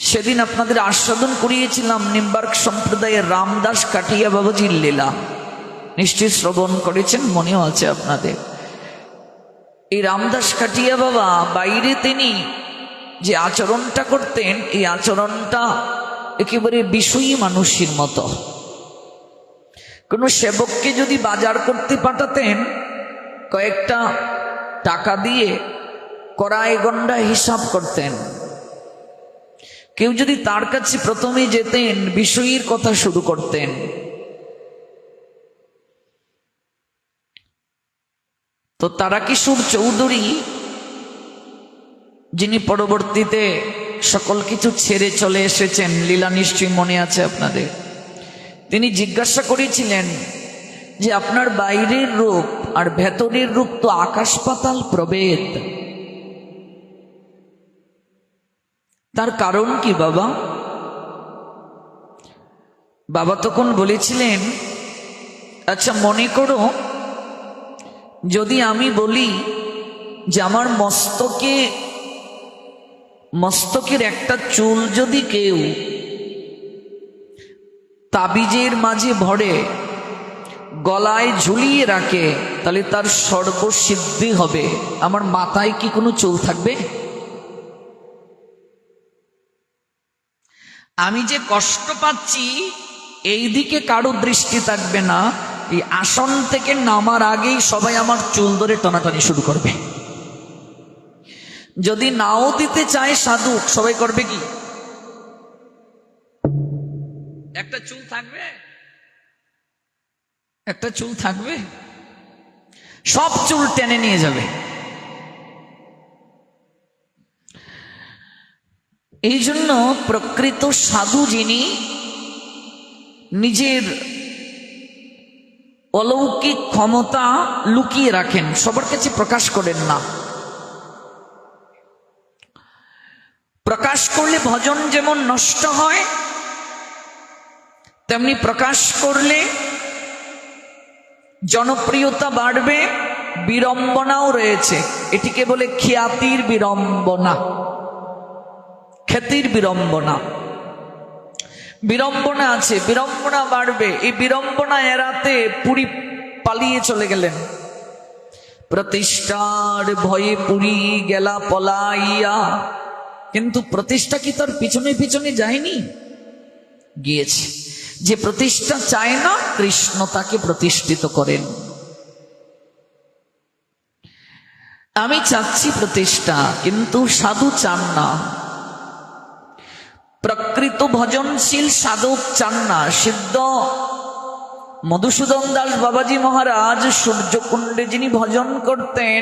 সেদিন আপনাদের আস্বাদন করিয়েছিলাম নিম্বার্ক সম্প্রদায়ের রামদাস কাটিয়া বাবাজির লীলা, নিশ্চয় শ্রবণ করেছেন, মনেও আছে আপনাদের। এই রামদাস কাটিয়া বাবা বাইরে তিনি যে আচরণটা করতেন, এই আচরণটা একেবারে বিষয়ী মানুষের মতো। কোনো সেবককে যদি বাজার করতে পাঠাতেন, কয়েকটা টাকা দিয়ে কড়াই গন্ডা হিসাব করতেন। কেউ যদি তার কাছে প্রথমে যেতেন, বিষয়ীর কথা শুরু করতেন। তো তারাকিশোর চৌধুরী, যিনি পরবর্তীতে সকল কিছু ছেড়ে চলে এসেছেন, লীলা নিশ্চয়ই মনে আছে আপনাদের, তিনি জিজ্ঞাসা করেছিলেন যে আপনার বাইরের রূপ আর ভেতরের রূপ তো আকাশ পাতাল প্রভেদ, তার কারণ কি বাবা? বাবা তখন বলেছিলেন, আচ্ছা মনে করো যদি আমি বলি যে আমার মস্তকের একটা চুল যদি কেউ তাবিজের মাঝে ভরে গলায় ঝুলিয়ে রাখে, তাহলে তার সর্বসিদ্ধি হবে। আমার মাথায় কি কোনো চুল থাকবে? আমি যে কষ্ট পাচ্ছি এই দিকে কারো দৃষ্টি থাকবে না, এই আসন থেকে নামার আগেই সবাই আমার চুল ধরে টানাটানি শুরু করবে। যদি নাও দিতে চায় সাধু, সবাই করবে কি? একটা চুল থাকবে, একটা চুল থাকবে, সব চুল টেনে নিয়ে যাবে। এই জন্য প্রকৃত সাধু যিনি নিজের অলৌকিক ক্ষমতা লুকিয়ে রাখেন, সবার কাছে প্রকাশ করেন না। প্রকাশ করলে ভজন যেমন নষ্ট হয়, তেমনি প্রকাশ করলে জনপ্রিয়তা বাড়বে, বিড়ম্বনাও রয়েছে। এটিকে বলে খ্যাতির বিড়ম্বনা, খ্যাতির বিড়ম্বনা। বিড়ম্বনা আছে, বিড়ম্বনা বাড়বে। এই বিড়ম্বনা এড়াতে পুরী পালিয়ে চলে গেলেন। প্রতিষ্ঠার ভয়ে পুরী গেলা পলাইয়া, কিন্তু প্রতিষ্ঠা কি তার পিছনে পিছনে যায়নি? গিয়েছে। যে প্রতিষ্ঠা চায় না, কৃষ্ণ তাকে প্রতিষ্ঠিত করেন। আমি চাচ্ছি প্রতিষ্ঠা, কিন্তু সাধু চান না। প্রকৃত ভজনশীল সাধক চান না। সিদ্ধ মধুসূদন দাস বাবাজি মহারাজ সূর্যকুণ্ডে যিনি ভজন করতেন,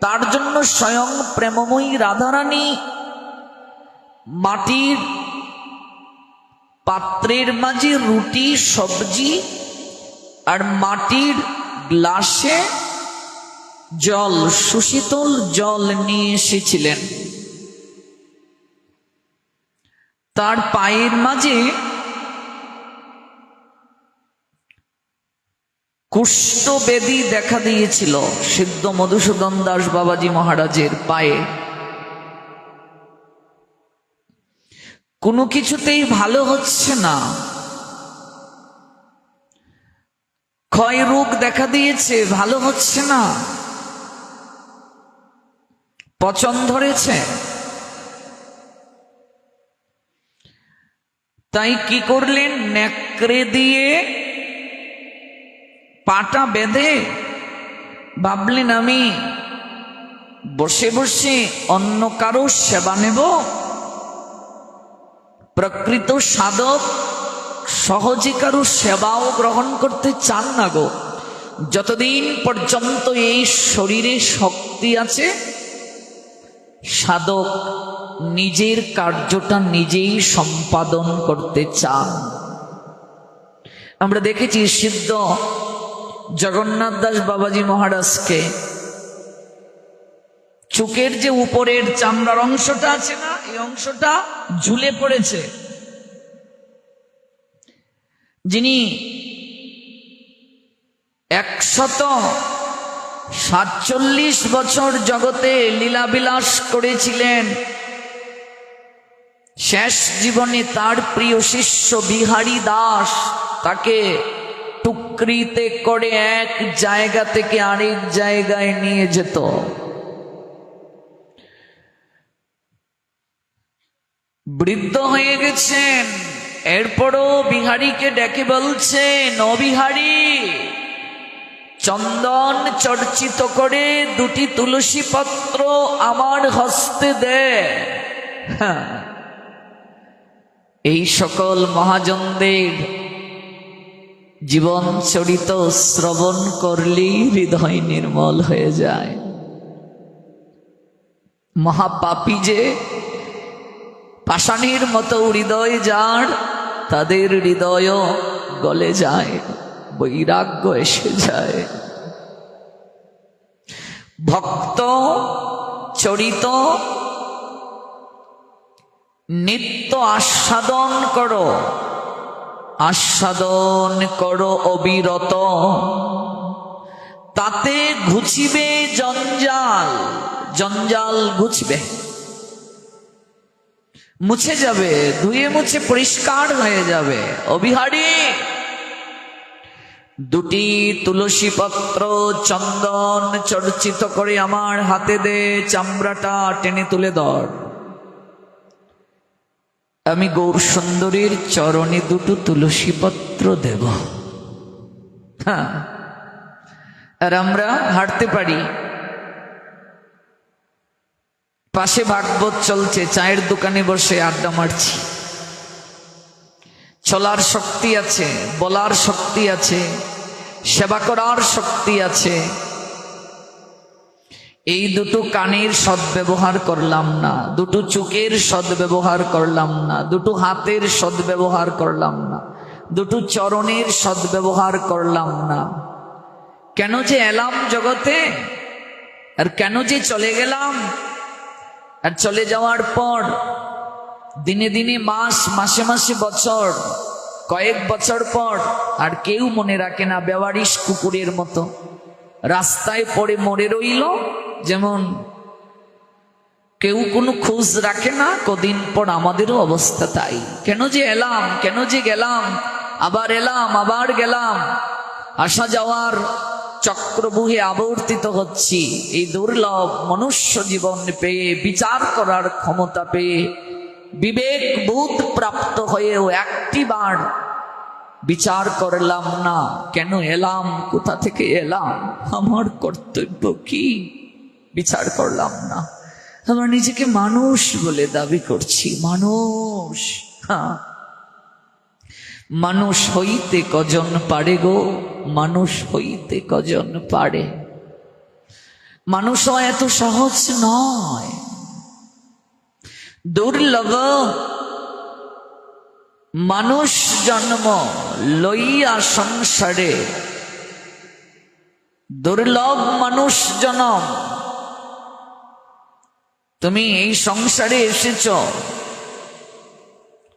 তার জন্য স্বয়ং প্রেমময়ী রাধারানী মাটির পাত্রের মাঝে রুটি সবজি আর মাটির গ্লাসে জল, সুশীতল জল নিয়ে এসেছিলেন। তার পায়ের মাঝে কুষ্ঠবেদী দেখা দিয়েছিল সিদ্ধ মধুসূদন দাস বাবাজি মহারাজের পায়ে। কোনো কিছুতেই ভালো হচ্ছে না, ক্ষয় রোগ দেখা দিয়েছে, ভালো হচ্ছে না, পচন ধরেছে। তাই কি করলেন? নেকড়ে দিয়ে পাটা বেঁধে ভাবলেন আমি বসে বসে অন্য কারো সেবা নেব। প্রকৃত সাধক সহজে কারো সেবাও গ্রহণ করতে চান না গো। যতদিন পর্যন্ত এই শরীরে শক্তি আছে, সাধক নিজের কার্যটা নিজেই সম্পাদন করতে চান। আমরা দেখেছি সিদ্ধ জগন্নাথ দাস বাবাজি মহারাজকে চোখের যে উপরের চামড়ার অংশটা আছে না, এই অংশটা ঝুলে পড়েছে। যিনি 147 বছর জগতে লীলাবিলাস করেছিলেন, শেষ জীবনে তার প্রিয় শিষ্য বিহারী দাস তাকে টুকরিতে করে এক জায়গা থেকে আরেক জায়গায় নিয়ে যেত। বৃদ্ধ হয়ে গেছেন, এরপরও বিহারীকে ডেকে বলছেন, ও বিহারী, চন্দন চর্চিত করে 2টি তুলসী পত্র আমার হস্তে দে। এই সকল মহাজনদের জীবন চরিত শ্রবণ করলেই হৃদয় নির্মল হয়ে যায়। মহাপাপী যে পাষাণের মতো হৃদয় যার, তাদের হৃদয় গলে যায়, বৈরাগ্য এসে যায়। ভক্ত চরিত নিত্য আস্বাদন করো, আস্বাদন করো অবিরত, তাতে ঘুচিবে জঞ্জাল, জঞ্জাল ঘুচবে, মুছে যাবে, ধুয়ে মুছে পরিষ্কার হয়ে যাবে। অবিহারী, 2টি তুলসী পত্র চন্দন চর্চিত করে আমার হাতে দে, চামড়াটা টেনে তুলে ধর। আমি গৌর সুন্দরীর চরণে 2টো তুলসী পত্র দেব। হ্যাঁ, আর আমরা হাঁটতে পারি, পাশে ভাগবত চলছে, চায়ের দোকানে বসে আড্ডা মারছি, চলার শক্তি আছে, বলার শক্তি আছে, সেবা করার শক্তি আছে। এই 2টো কানের সদ্ব্যবহার করলাম না, 2টো চোখের সদ্ব্যবহার করলাম না, 2টো হাতের সদ্ব্যবহার করলাম না, 2টো চরণের সদ্ব্যবহার করলাম না। কেন যে এলাম জগতে, আর কেন যে চলে গেলাম, আর চলে যাওয়ার পর দিনে দিনে মাস, মাসে মাসে বছর, কয়েক বছর পর আর কেউ মনে রাখে না, বেওয়ারিশ কুকুরের মতো রাস্তায় পড়ে মরে রইল। যেমন কেউ কোনো খোঁজ রাখে না, কদিন পর আমাদেরও অবস্থা তাই। কেন যে এলাম, কেন যে গেলাম, আবার এলাম, আবার গেলাম, আসা যাওয়ার চক্রবুহে আবর্তিত হচ্ছি। এই দুর্লভ মনুষ্য জীবন পেয়ে, বিচার করার ক্ষমতা পেয়ে, বিবেক বোধ প্রাপ্ত হয়েও একটিবার বিচার করলাম না, কেন এলাম, কোথা থেকে এলাম, আমার কর্তব্য কি, বিচার করলাম না। আমার নিজেকে মানুষ বলে দাবি করছি, মানুষ। হ্যাঁ, মানুষ হইতে কজন পারে গো, মানুষ হইতে কজন পারে। মানুষ এত সহজ নয়, দুর্লভ মানুষ জন্ম লইয়া সংসারে, দুর্লভ মানুষ জন্ম। তুমি এই সংসারে এসেছ,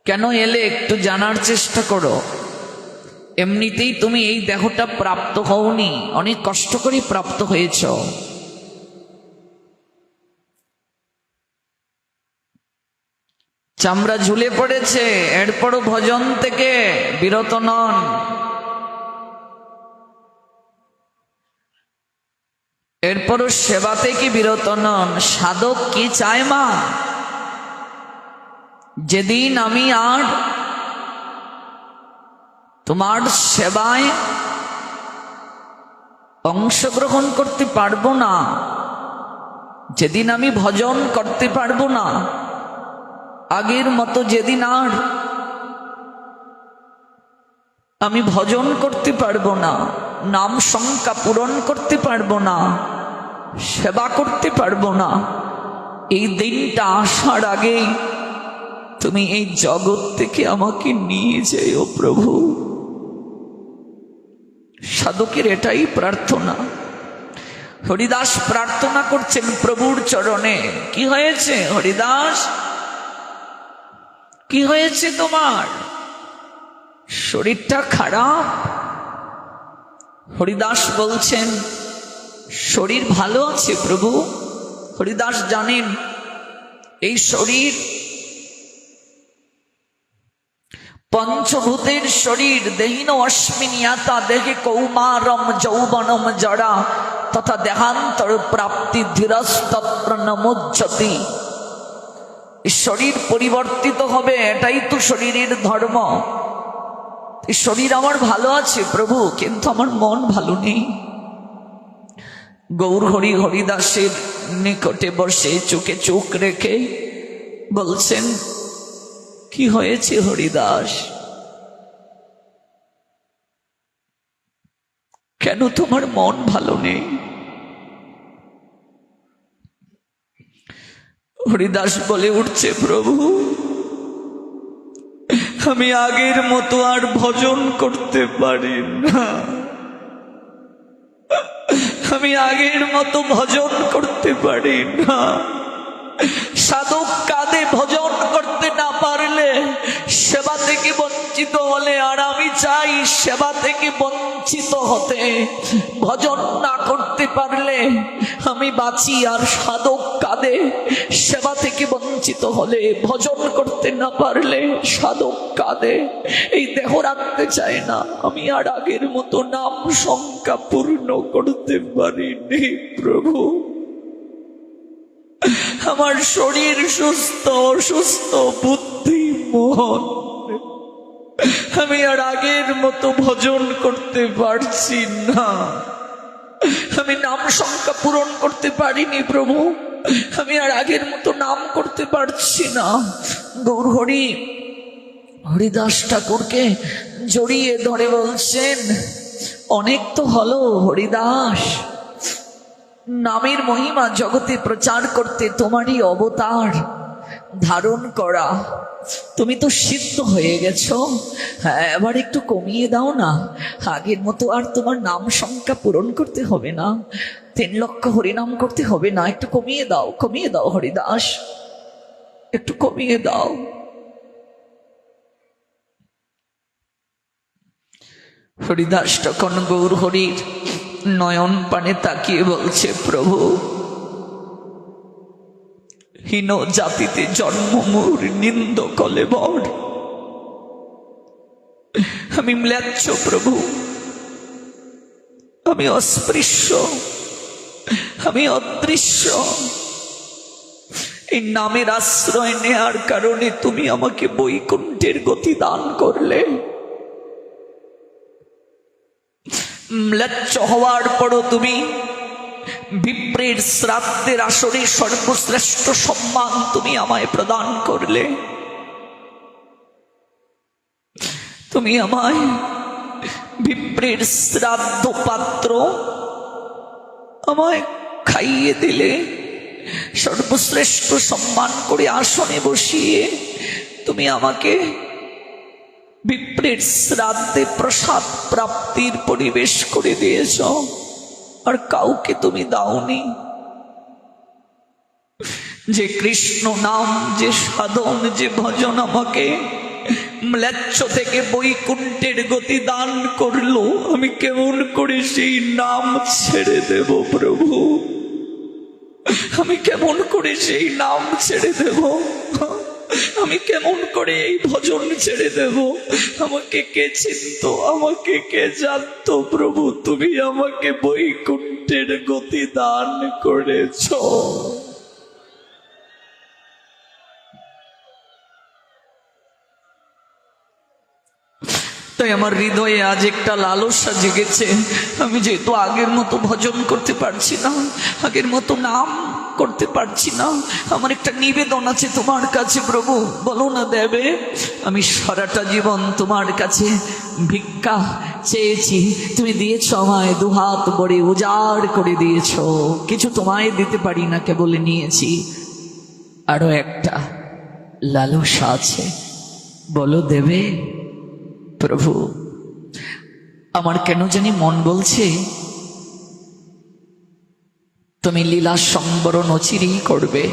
কেন এলে একটু জানার চেষ্টা করো। এমনিতেই তুমি এই দেহটা প্রাপ্ত হওনি, অনেক কষ্ট করে প্রাপ্ত হয়েছ। চামড়া ঝুলে পড়েছে, এরপরও ভজন থেকে বিরত নন। এরপরও সেবা থেকে বিরত নন। সাধক কি চায় মা? যেদিন আমি আর তোমার সেবায় অংশগ্রহণ করতে পারবো না, যেদিন আমি ভজন করতে পারবো না, আগের মতো যেদিন আর আমি ভজন করতে পারবো না, নাম সংখ্যা পূরণ করতে পারবো না, সেবা করতে পারবো না, এই দিনটা আসার আগেই তুমি এই জগৎ থেকে আমাকে নিয়ে যেও প্রভু। সাধকের এটাই প্রার্থনা। হরিদাস প্রার্থনা করছেন প্রভুর চরণে। কি হয়েছে হরিদাস, কি হয়েছে তোমার? শরীরটা খারাপ? হরিদাস বলছেন শরীর ভালো আছে প্রভু। হরিদাস জানেন এই শরীর পঞ্চভূতের শরীর দেহিন অস্মিনিয়াতা দেহে কৌমারম যৌবনম জড়া তথা দেহান্তর প্রাপ্তি ধীরস্তত্র নমোচ্যতি। শরীর পরিবর্তিত হবে, এটাই তো শরীরের ধর্ম। শরীর আমার ভালো আছে প্রভু, কিন্তু আমার মন ভালো নেই। গৌর হরি হরিদাসের নিকটে বসে চোখে চোখ রেখে বলছেন, কি হয়েছে হরিদাস, কেন তোমার মন ভালো নেই? হরিদাস বলে উঠছে, প্রভু আমি আগের মতো আর ভজন করতে পারি না, আমি আগের মতো ভজন করতে পারি না। সাধক কাঁদে ভজন করতে না পারলে, সেবা থেকে বঞ্চিত হলে, আর আমি চাই সেবা থেকে বঞ্চিত হতে। ভজন না করতে পারলে আমি বাঁচি, আর সাধক কাঁদে সেবা থেকে বঞ্চিত হলে। ভজন করতে না পারলে সাধক কাঁদে। এই দেহ রাখতে চায় না, আমি আর আগের মতো নাম সংখ্যা পূর্ণ করতে পারিনি প্রভু। আমার শরীর সুস্থ, অসুস্থ, বুদ্ধি মন, আমি আর আগের মতো ভজন করতে পারছি না। আমি নাম সংখ্যা পূরণ করতে পারিনি প্রভু, আমি আর আগের মতো নাম করতে পারছি না। গৌর হরি হরিদাস ঠাকুরকে জড়িয়ে ধরে বলছেন, অনেক তো হলো হরিদাস, নামের মহিমা জগতে প্রচার করতে তোমারই অবতার ধারণ করা। তুমি তো সিদ্ধ হয়ে গেছো, হ্যাঁ এবার একটু কমিয়ে দাও না। আগের মতো আর তোমার নাম সংখ্যা পূরণ করতে হবে না, 3 লক্ষ হরিনাম করতে হবে না। একটু কমিয়ে দাও, কমিয়ে দাও হরিদাস, একটু কমিয়ে দাও। হরিদাস তখন গৌর হরির নয়ন পানে তাকিয়ে বলছে, প্রভু হীন জাতিতে জন্ম মোর, নিন্দ কলেবর। আমি ম্লেচ্ছ প্রভু, আমি অস্পৃশ্য, আমি অদৃশ্য। এই নামের আশ্রয় নেয়ার কারণে তুমি আমাকে বৈকুণ্ঠের গতি দান করলে। ম্লেচ্ছ হওয়ার পরও তুমি বিপ্রের শ্রাদ্ধের আসরে সর্বশ্রেষ্ঠ সম্মান তুমি আমায় প্রদান করলে। তুমি আমায় বিপ্রের শ্রাদ্ধ পাত্র আমায় খাইয়ে দিলে, সর্বশ্রেষ্ঠ সম্মান করে আসনে বসিয়ে তুমি আমাকে বিপ্রের শ্রাদ্ধে প্রসাদ প্রাপ্তির পরিবেশ করে দিয়েছ, আর কাউকে তুমি দাওনি। যে কৃষ্ণ নাম, যে সাধন, যে ভজন আমাকে ম্লেচ্ছ থেকে বৈকুণ্ঠের গতি দান করলো, আমি কেমন করে সেই নাম ছেড়ে দেব প্রভু? আমি কেমন করে সেই নাম ছেড়ে দেব? আমি কেমন করে এই ভজন ছেড়ে দেব? আমাকে কে চিনত, আমাকে কে জানতো প্রভু? তুমি আমাকে বৈকুণ্ঠের গতি দান করেছ। তাই আমার হৃদয়ে আজ একটা লালসা জেগেছে। আমি যেহেতু আগের মতো ভজন করতে পারছি না, আগের মতো নাম করতে পারছি না, আমার একটা নিবেদন আছে তোমার কাছে প্রভু, বলো না দেবে? আমি সারাটা জীবন তোমার কাছে ভিক্ষা চেয়েছি, তুমি দিয়েছ আমায়, দুহাত ভরে উজাড় করে দিয়েছ। কিছু তোমায় দিতে পারি না, কেবল নিয়েছি। আরো একটা লালসা আছে, বলো দেবে? প্রভু আমার কেন জানি মন বলছে তুমি লীলা সংবরণ অচিরেই করবে।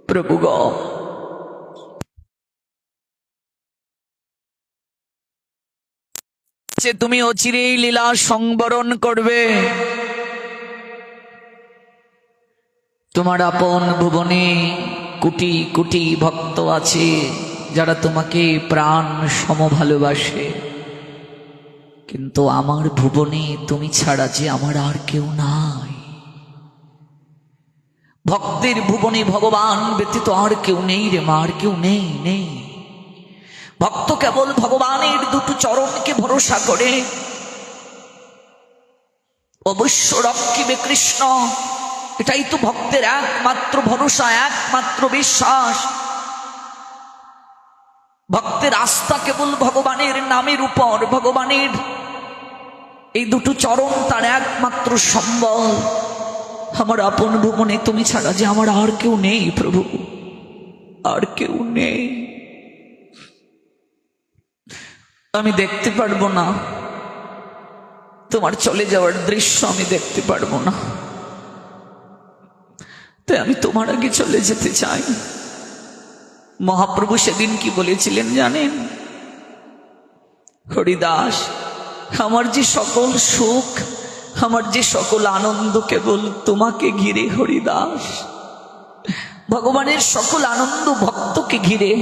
প্রভু গো, তুমি অচিরেই লীলা সংবরণ করবে। তোমার আপন ভুবনে কোটি কোটি ভক্ত আছে, যারা তোমাকে প্রাণ সম ভালোবাসে, কিন্তু আমার ভুবনে তুমি ছাড়া যে আমার আর কেউ নাই। ভক্তের ভুবনে ভগবান ব্যতীত আর কেউ নেই রে মা, আর কেউ নেই নেই। ভক্ত কেবল ভগবানের দুটো চরণকে ভরসা করে। অবশ্য রক্ষিবে কৃষ্ণ, এটাই তো ভক্তের একমাত্র ভরসা, একমাত্র বিশ্বাস। ভক্তের আস্থা কেবল ভগবানের নামের উপর, ভগবানের এই দুটো চরণ তার একমাত্র সম্বল। আমার আপন ভুবনে তুমি ছাড়া যে আমার আর কেউ নেই প্রভু, আর কেউ নেই। আমি দেখতে পারবো না তোমার চলে যাওয়ার দৃশ্য, আমি দেখতে পারবো না, তাই আমি তোমার আগে চলে যেতে চাই। মহাপ্রভু সেদিন কি বলেছিলেন জানেন? হরিদাস, আমার যে সকল সুখ, আমার যে সকল আনন্দ কেবল তোমাকে ঘিরে। হরিদাস, ভগবানের সকল আনন্দ ভক্তকে ঘিরে।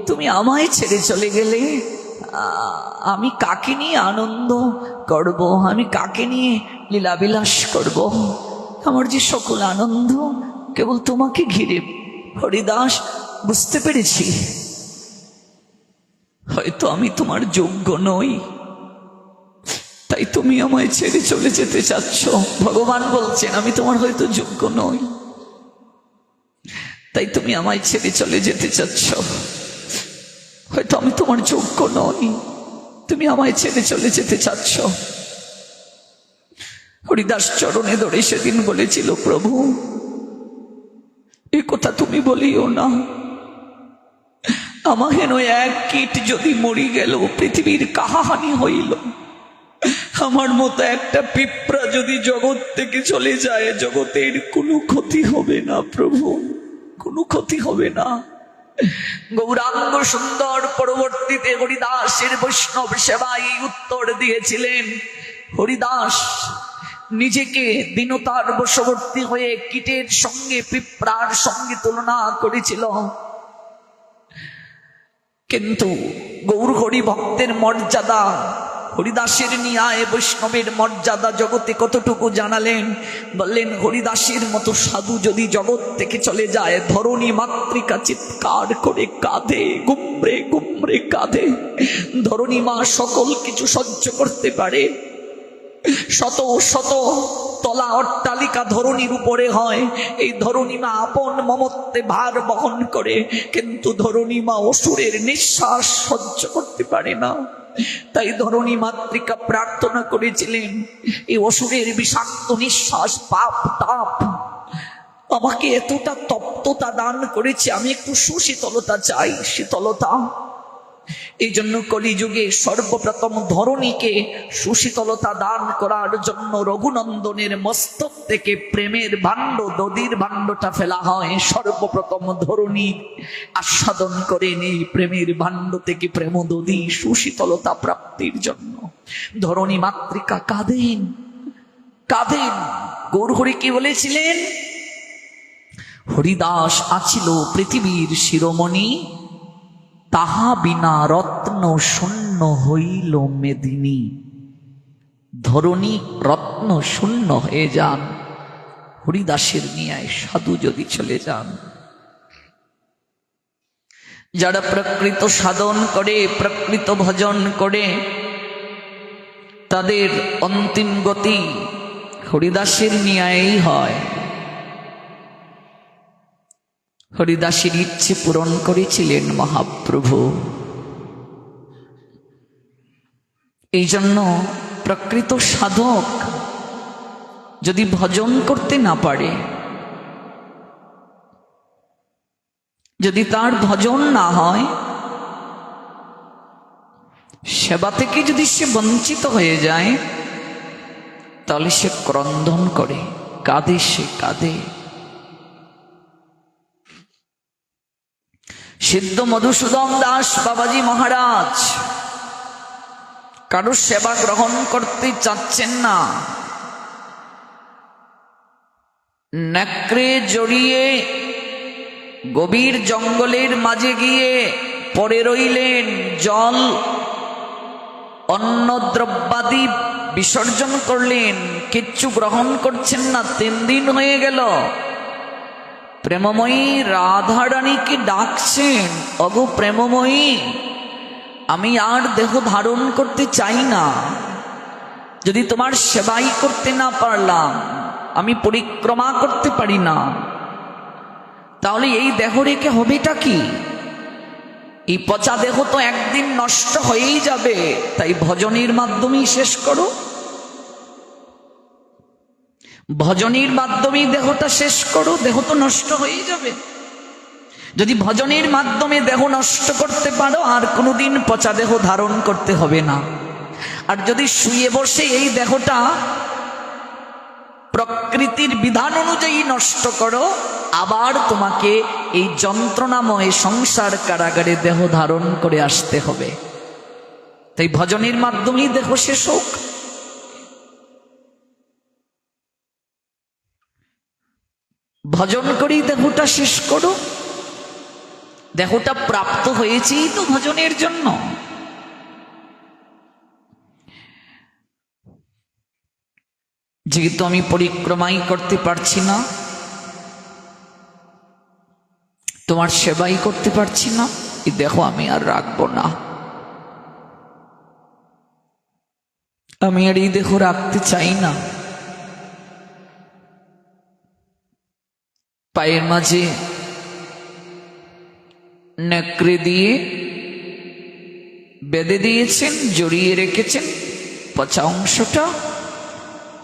তুমি আমায় ছেড়ে চলে গেলে আমি কাকে নিয়ে আনন্দ করব? আমি কাকে নিয়ে লীলাবিলাস করব? আমার যে সকল আনন্দ কেবল তোমাকে ঘিরে। হরিদাস, বুঝতে পেরেছি হয়তো আমি তোমার যোগ্য নই, তাই তুমি আমায় ছেড়ে চলে যেতে চাচ্ছ। ভগবান বলছেন আমি তোমার হয়তো যোগ্য নই, তাই তুমি আমায় ছেড়ে চলে যেতে চাচ্ছ। হয়তো আমি তোমার যোগ্য নই, তুমি আমায় ছেড়ে চলে যেতে চাচ্ছ। হরিদাস চরণে ধরে সেদিন বলেছিল, প্রভু এ কথা তুমি বলিও না। আমার হেন এক কীট যদি মরি গেল পৃথিবীর কাহাহানি হইল, আমার মতো একটা পিঁপড়া যদি জগৎ থেকে চলে যায়, জগতের কোনো ক্ষতি হবে না প্রভু, কোনো ক্ষতি হবে না। গৌরাঙ্গ সুন্দর পরবর্তীতে হরিদাসের বৈষ্ণব সেবায় উত্তর দিয়েছিলেন। হরিদাস নিজেকে দীনতার বশবর্তী হয়ে কীটের সঙ্গে, পিঁপড়ার সঙ্গে তুলনা করেছিল। কিন্তু গৌর হরি ভক্তের মর্যাদা, হরিদাসের ন্যায় বৈষ্ণবের মর্যাদা জগতে কতটুকু জানালেন। বললেন, হরিদাসের মতো সাধু যদি জগৎ থেকে চলে যায়, ধরণী মাতৃকা চিৎকার করে কাঁদে, গুমরে গুমরে কাঁদে। ধরণী মা সকল কিছু সহ্য করতে পারে, শত শত তলা অট্টালিকা ধরণীর উপরে হয়, এই ধরণী মা আপন মমত্বে ভার বহন করে, কিন্তু ধরণী মা অসুরের নিঃশ্বাস সহ্য করতে পারে না। তাই ধরণী মাতৃকা প্রার্থনা করেছিলেন, এই অসুরের বিষাক্ত নিঃশ্বাস, পাপ তাপ আমাকে এতটা তপ্ততা দান করেছে, আমি একটু সুশীতলতা চাই, শীতলতা। এই জন্য কলিযুগে সর্বপ্রথম ধরণীকে সুশীতলতা দান করার জন্য রঘুনন্দনের মস্তক থেকে প্রেমের ভাণ্ড, দধির ভাণ্ডটা ফেলা হয়। সর্বপ্রথম ধরণী আস্বাদন করেন এই প্রেমের ভাণ্ড থেকে প্রেম দধি, সুশীতলতা প্রাপ্তির জন্য। ধরণী মাতৃকা কাঁদেন কাঁদেন। গৌরহরি কি বলেছিলেন? হরিদাস আছিল পৃথিবীর শিরোমণি, তাহা বিনা রত্ন শূন্য হইল মেদিনী। ধরণী রত্ন শূন্য হয়ে যান, হরিদাসের ন্যায় সাধু যদি চলে যান। যারা প্রকৃত সাধন করে, প্রকৃত ভজন করে, তাদের অন্তিম গতি হরিদাসের ন্যায়ই হয়। হরিদাসের ইচ্ছে পূরণ করেছিলেন মহাপ্রভু। এই জন্য প্রকৃত সাধক যদি ভজন করতে না পারে, যদি তার ভজন না হয়, সেবা থেকে যদি সে বঞ্চিত হয়ে যায়, তাহলে সে ক্রন্দন করে, কাঁদে, সে কাঁদে। সিদ্ধ মধুসূদন দাস বাবাজি মহারাজ কারো সেবা গ্রহণ করতে চাচ্ছেন না। নেকড়ে জড়িয়ে গভীর জঙ্গলের মাঝে গিয়ে পড়ে রইলেন, জল অন্ন দ্রব্যাদি বিসর্জন করলেন, কিচ্ছু গ্রহণ করছেন না। 3 দিন হয়ে গেল। প্রেমময়ী রাধারানীকে ডাকছেন, অগো প্রেমময়ী, আমি আর দেহ ধারণ করতে চাই না। যদি তোমার সেবাই করতে না পারলাম, আমি পরিক্রমা করতে পারি না, তাহলে এই দেহ রেখে হবেটা কি? এই পচা দেহ তো একদিন নষ্ট হয়েই যাবে। তাই ভজনের মাধ্যমেই শেষ করো, ভজনের মাধ্যমেই দেহটা শেষ করো। দেহ তো নষ্ট হয়েই যাবে। যদি ভজনের মাধ্যমে দেহ নষ্ট করতে পারো, আর কোনোদিন পচা দেহ ধারণ করতে হবে না। আর যদি শুয়ে বসে এই দেহটা প্রকৃতির বিধান অনুযায়ী নষ্ট করো, আবার তোমাকে এই যন্ত্রণাময় সংসার কারাগারে দেহ ধারণ করে আসতে হবে। তাই ভজনের মাধ্যমেই দেহ শেষ হোক। ভজন করেই দেহটা শেষ করো। দেহটা প্রাপ্ত হয়েছেই তো ভজনের জন্য। যেহেতু আমি পরিক্রমাই করতে পারছি না, তোমার সেবাই করতে পারছি না, এই দেখো আমি আর রাখবো না। আমি আর এই দেহ রাখতে চাই না। পায়ের মাঝে নেকড়ে দিয়ে বেঁধে দিয়েছেন, জড়িয়ে রেখেছেন পচা অংশটা,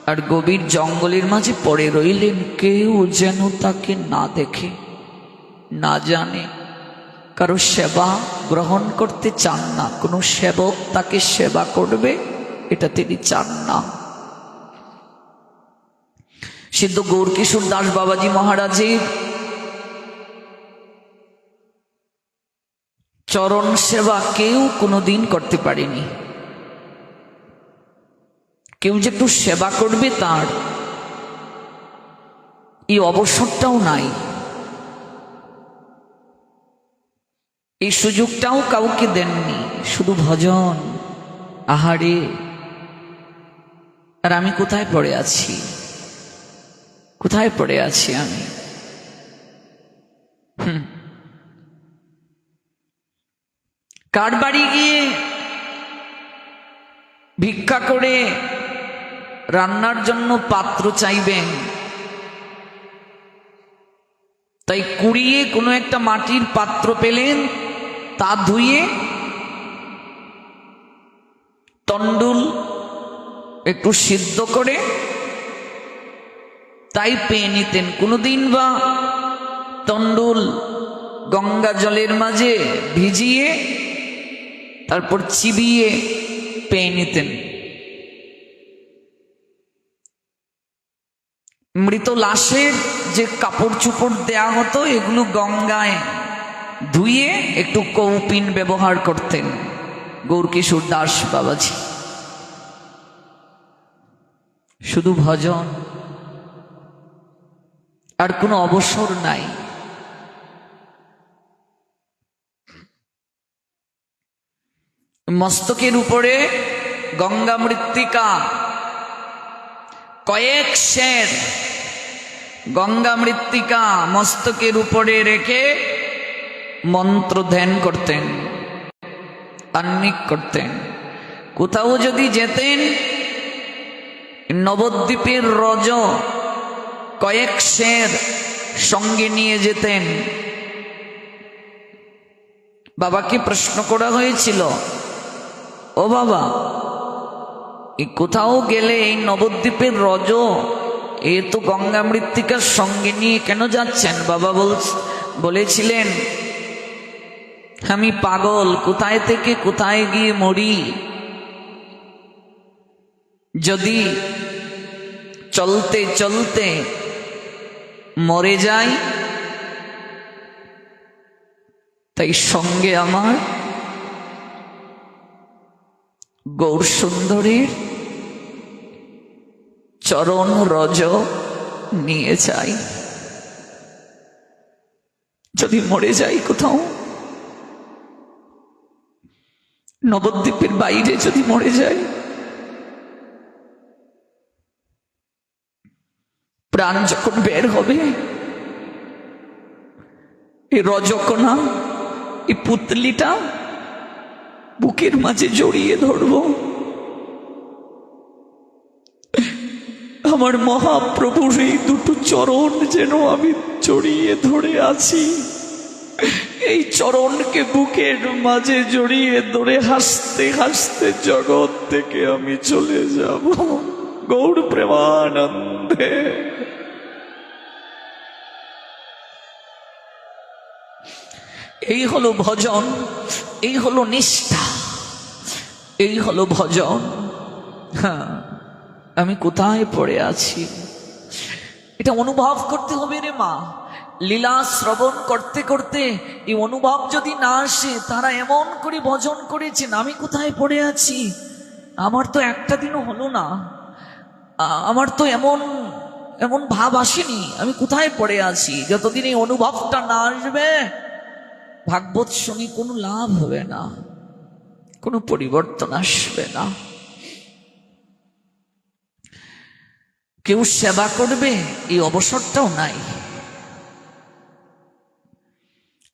আর গভীর জঙ্গলের মাঝে পড়ে রইলেন। কেউ যেন তাকে না দেখে, না জানে। কারো সেবা গ্রহণ করতে চান না, কোনো সেবক তাকে সেবা করবে এটা তিনি চান না। সিদ্ধ গৌরকিশোর দাস বাবাজি মহারাজের চরণ সেবা কেউ কোনোদিন করতে পারেনি। কেউ যে একটু সেবা করবে তার এই অবসরটাও নাই, এই সুযোগটাও কাউকে দেননি। শুধু ভজন, আহারে। আর আমি কোথায় পড়ে আছি, কোথায় পড়ে আছি আমি? কার বাড়ি গিয়ে ভিক্ষা করে রান্নার জন্য পাত্র চাইবেন? তাই কুড়িয়ে কোনো একটা মাটির পাত্র পেলেন, তা ধুয়ে তন্ডুল একটু সিদ্ধ করে তাই পেয়ে নিতেন। কোনোদিন বা তন্ডুল গঙ্গা জলের মাঝে ভিজিয়ে তারপর চিবিয়ে পেয়ে নিতেন। মৃত লাশের যে কাপড় চোপড় দেয়া হতো, এগুলো গঙ্গায় ধুয়ে একটু কৌপিন ব্যবহার করতেন গৌরকিশোর দাস বাবাজি। শুধু ভজন, আর কোনো অবসর নাই। মস্তকের উপরে গঙ্গা মৃত্তিকা, কয়েক সের গঙ্গা মৃত্তিকা মস্তকের উপরে রেখে মন্ত্র ধ্যান করতেন, আহ্নিক করতেন। কোথাও যদি যেতেন, নবদ্বীপের রজ কয়েক সের সঙ্গে নিয়ে যেতেন। বাবাকে প্রশ্ন করা হয়েছিল, ও বাবা, এই কোথাও গেলে এই নবদ্বীপের রজ এ তো গঙ্গা মৃত্তিকার সঙ্গে নিয়ে কেন যাচ্ছেন? বাবা বলেছিলেন, আমি পাগল, কোথায় থেকে কোথায় গিয়ে মরি। যদি চলতে চলতে মরে যাই, তাই সঙ্গে আমার গৌর সুন্দরীর চরণ রজ নিয়ে যাই। যদি মরে যাই কোথাও, নবদ্বীপের বাইরে যদি মরে যায়, প্রাণ যখন বের হবে, এই রজকনা, এই পুতলিটা বুকের মাঝে জড়িয়ে ধরব। আমার মহাপ্রভুর এই দুটো চরণ যেন আমি জড়িয়ে ধরে আছি, এই চরণকে বুকের মাঝে জড়িয়ে ধরে হাসতে হাসতে জগৎ থেকে আমি চলে যাব গৌর প্রেমানন্দে। এই হলো ভজন, এই হলো নিষ্ঠা, এই হলো ভজন। হ্যাঁ, আমি কোথায় পড়ে আছি এটা অনুভব করতে হবে রে মা। লীলা শ্রবণ করতে করতে এই অনুভব যদি না আসে, তারা এমন করে ভজন করেছেন, আমি কোথায় পড়ে আছি, আমার তো একটা দিনও হলো না, আমার তো এমন এমন ভাব আসেনি, আমি কোথায় পড়ে আছি। যতদিন এই অনুভবটা না আসবে, ভাগবত শুনি কোনো লাভ হবে না, কোনো পরিবর্তন আসবে না। কেউ সেবা করবে এই অবসরটাও নাই,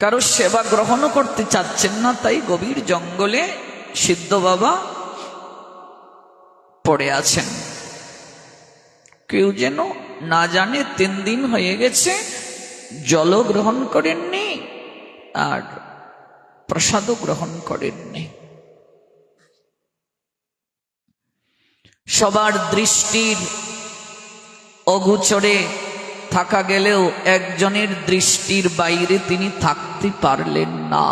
কারো সেবা গ্রহণও করতে চাচ্ছেন না, তাই গভীর জঙ্গলে সিদ্ধ বাবা পড়ে আছেন। কেউ যেন না জানে 3 দিন হয়ে গেছে, জল গ্রহণ করেননি আর প্রসাদও গ্রহণ করেননি। সবার দৃষ্টির অগোচরে থাকা গেলেও একজনের দৃষ্টির বাইরে তিনি থাকতে পারলেন না।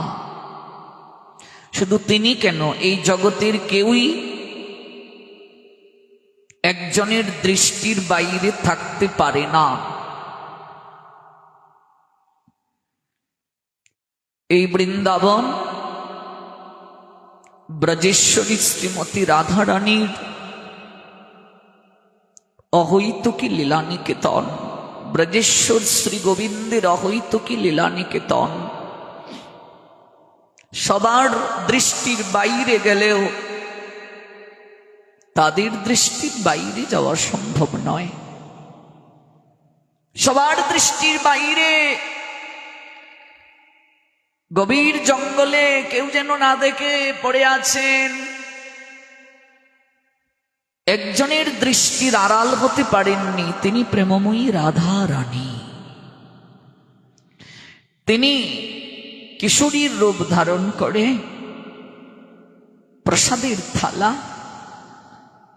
শুধু তিনি কেন, এই জগতের কেউই একজনের দৃষ্টির বাইরে থাকতে পারে না। এই বৃন্দাবন ব্রজেশ্বরী শ্রীমতী রাধারানীর অহৈতুকী লীলা নিকেতন, ব্রজেশ্বর শ্রী গোবিন্দের অহৈতুকী লীলা নিকেতন। সবার দৃষ্টির বাইরে গেলেও তাদের দৃষ্টির বাইরে যাওয়া সম্ভব নয়। সবার দৃষ্টির বাইরে গভীর জঙ্গলে কেউ যেন না দেখে পড়ে আছেন। একজনের দৃষ্টির আড়াল হতে পারেননি, তিনি প্রেমময়ী রাধা রানী। তিনি কিশোরীর রূপ ধারণ করে প্রসাদের থালা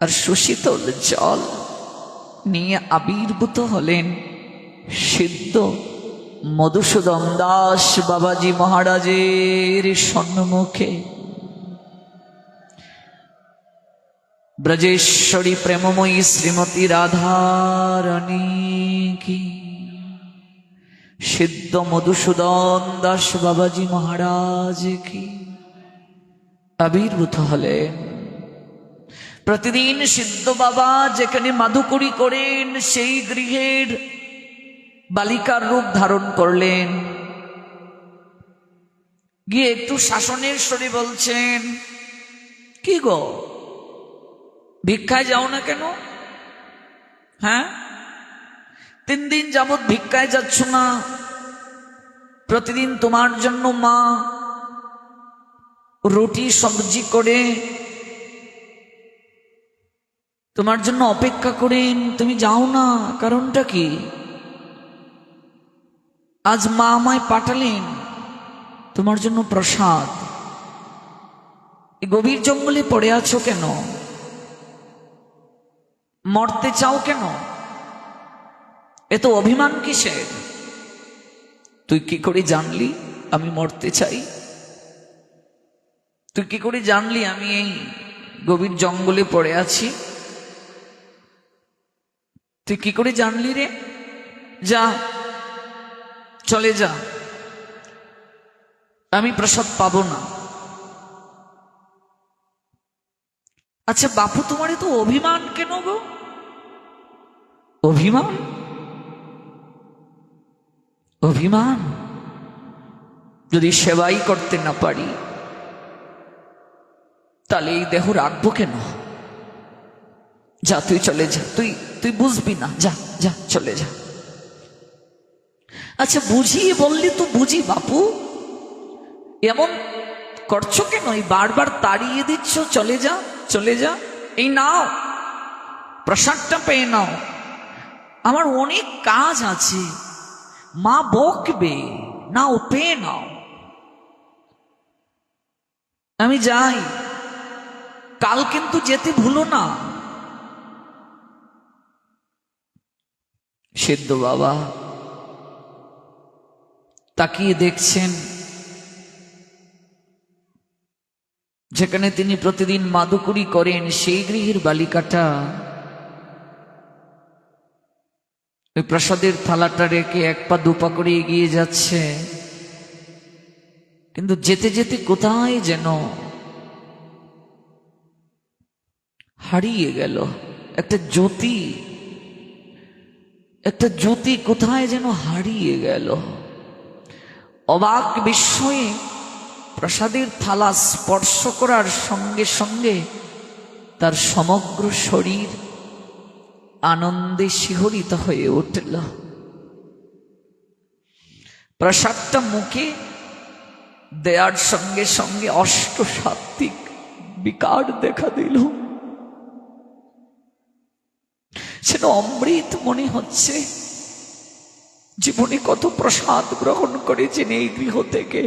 আর সুশীতল জল নিয়ে আবির্ভূত হলেন সিদ্ধ মধুসূদন দাস বাবাজি মহারাজের সম্মুখে। ব্রজেশ্বরী প্রেমময়ী শ্রীমতী রাধা রানী কি, সিদ্ধ মধুসূদন দাস বাবাজি মহারাজ কি আবির্ভূত হলেন। প্রতিদিন সিদ্ধ বাবা যেখানে মাধুকরী করেন, সেই গৃহের বালিকার রূপ ধারণ করলেন। গিয়ে একটু শাসনের স্বরে বলছেন, কি গো, ভিক্ষায় যাও না কেন? হ্যাঁ, 3 দিন যাবৎ ভিক্ষায় যাচ্ছ না, প্রতিদিন তোমার জন্য মা রুটি সবজি করে তোমার জন্য অপেক্ষা করেন, তুমি যাও না, কারণটা কি? আজ মা আমায় পাঠালেন তোমার জন্য প্রসাদ। এই গভীর জঙ্গলে পড়ে আছো কেন? মরতে চাও কেন? এত অভিমান কিসের? তুই কি করে জানলি আমি মরতে চাই? তুই কি করে জানলি আমি এই গভীর জঙ্গলে পড়ে আছি? তুই কি করে জানলি রে? যা, চলে যা, আমি প্রসাদ পাবো না। আচ্ছা বাপু, তোমার তো অভিমান কেন গো? অভিমান? অভিমান যদি সেবাই করতে না পারি, তাহলে এই দেহ রাখবো কেন? যা তুই চলে যা, তুই বুঝবি না, যা যা চলে যা। আচ্ছা বুঝিয়ে বললি তো বুঝি বাপু, এমন করছো কেন? এই বারবার তাড়িয়ে দিচ্ছ, চলে যা চলে যা। এই নাও প্রসাদটা পেয়ে নাও, আমার অনেক কাজ আছে, মা বকবে, নাও পেয়ে নাও, আমি যাই, কাল কিন্তু যেতে ভুলো না। সিদ্ধ বাবা তাকিয়ে দেখছেন, যেখানে তিনি প্রতিদিন মাদুকুরি করেন সেই গৃহের বালিকাটা ওই প্রসাদের থালাটা রেখে এক পা দুপা করে এগিয়ে যাচ্ছে, কিন্তু যেতে যেতে কোথায় যেন হারিয়ে গেল একটা জ্যোতি কোথায় যেন হারিয়ে গেল। অবাক বিস্ময়ে প্রসাদের থালা স্পর্শ করার সঙ্গে সঙ্গে তার সমগ্র শরীর আনন্দে শিহরিত হয়ে উঠল। প্রসাদটা মুখে দেয়ার সঙ্গে সঙ্গে অষ্টসাত্ত্বিক বিকার দেখা দিল, সেটা অমৃত মনে হচ্ছে। জীবনে কত প্রসাদ গ্রহণ করেছেন এই গৃহ থেকে,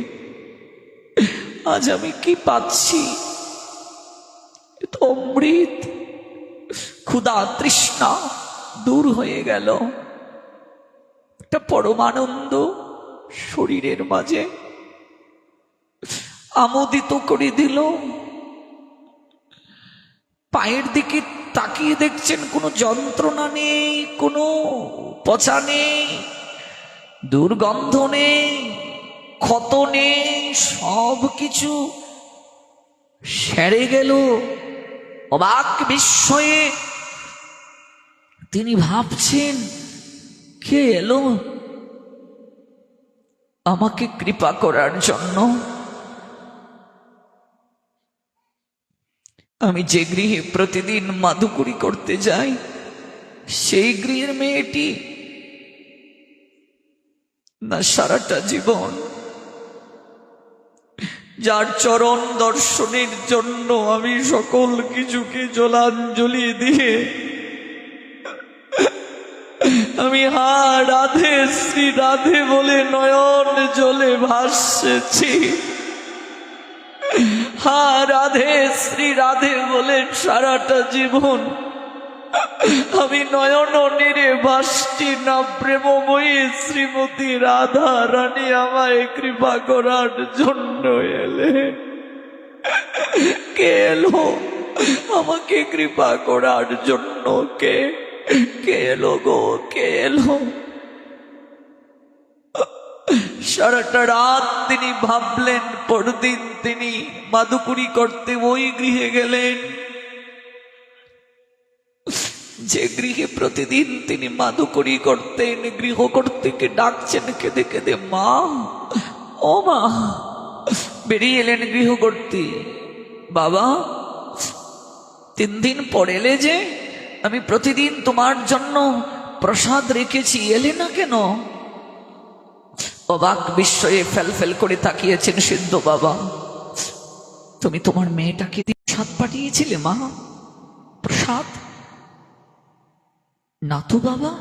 আজ আমি কি পাচ্ছি? অমৃত। ক্ষুধা তৃষ্ণা দূর হয়ে গেল, একটা পরমানন্দ শরীরের মাঝে আমোদিত করে দিল। পায়ের দিকে তাকিয়ে দেখছেন কোনো যন্ত্রণা নেই, কোনো পচা নেই, দুর্গন্ধ নেই, ক্ষত নেই, সব কিছু সেরে গেল। অবাক বিস্ময়ে তিনি ভাবছেন, কে এলো আমাকে কৃপা করার জন্য? আমি যে গৃহে প্রতিদিন মাদুকুরি করতে যাই সেই গৃহের মেয়েটি না সারাটা জীবন যার চরণ দর্শনের জন্য আমি সকল কিছুকে জলাঞ্জলি দিয়ে আমি হা রাধে শ্রী রাধে বলে নয়ন জলে ভাসছি, হা রাধে শ্রী রাধে বলে সারাটা জীবন আমি নয়ন নীরে ভাসছি না। প্রেমময়ী শ্রীমতী রাধা রানী আমায় কৃপা করার জন্য এলে। কে এলো আমাকে কৃপা করার জন্য? কে এলো গো, কে এলো? সারাটা রাত তিনি ভাবলেন, পরদিন তিনি মাদুকুরি করতে ওই গৃহে গেলেন যে গৃহে প্রতিদিন তিনি মাদুকুরি করতেন। গৃহকর্ত্রীকে ডাকছেন কেঁদে কেঁদে, মা, ও মা। বেরিয়ে এলেন গৃহকর্ত্রী, বাবা 3 দিন পর এলে যে, আমি প্রতিদিন তোমার জন্য প্রসাদ রেখেছি, এলে না কেন? অবাক বিস্ময়ে ফেল করে তাকিয়েছেন সিদ্ধ বাবা। তুমি তোমার মেয়েটাকে প্রসাদ পাঠিয়েছিলে মা? প্রসাদ না তো বাবা,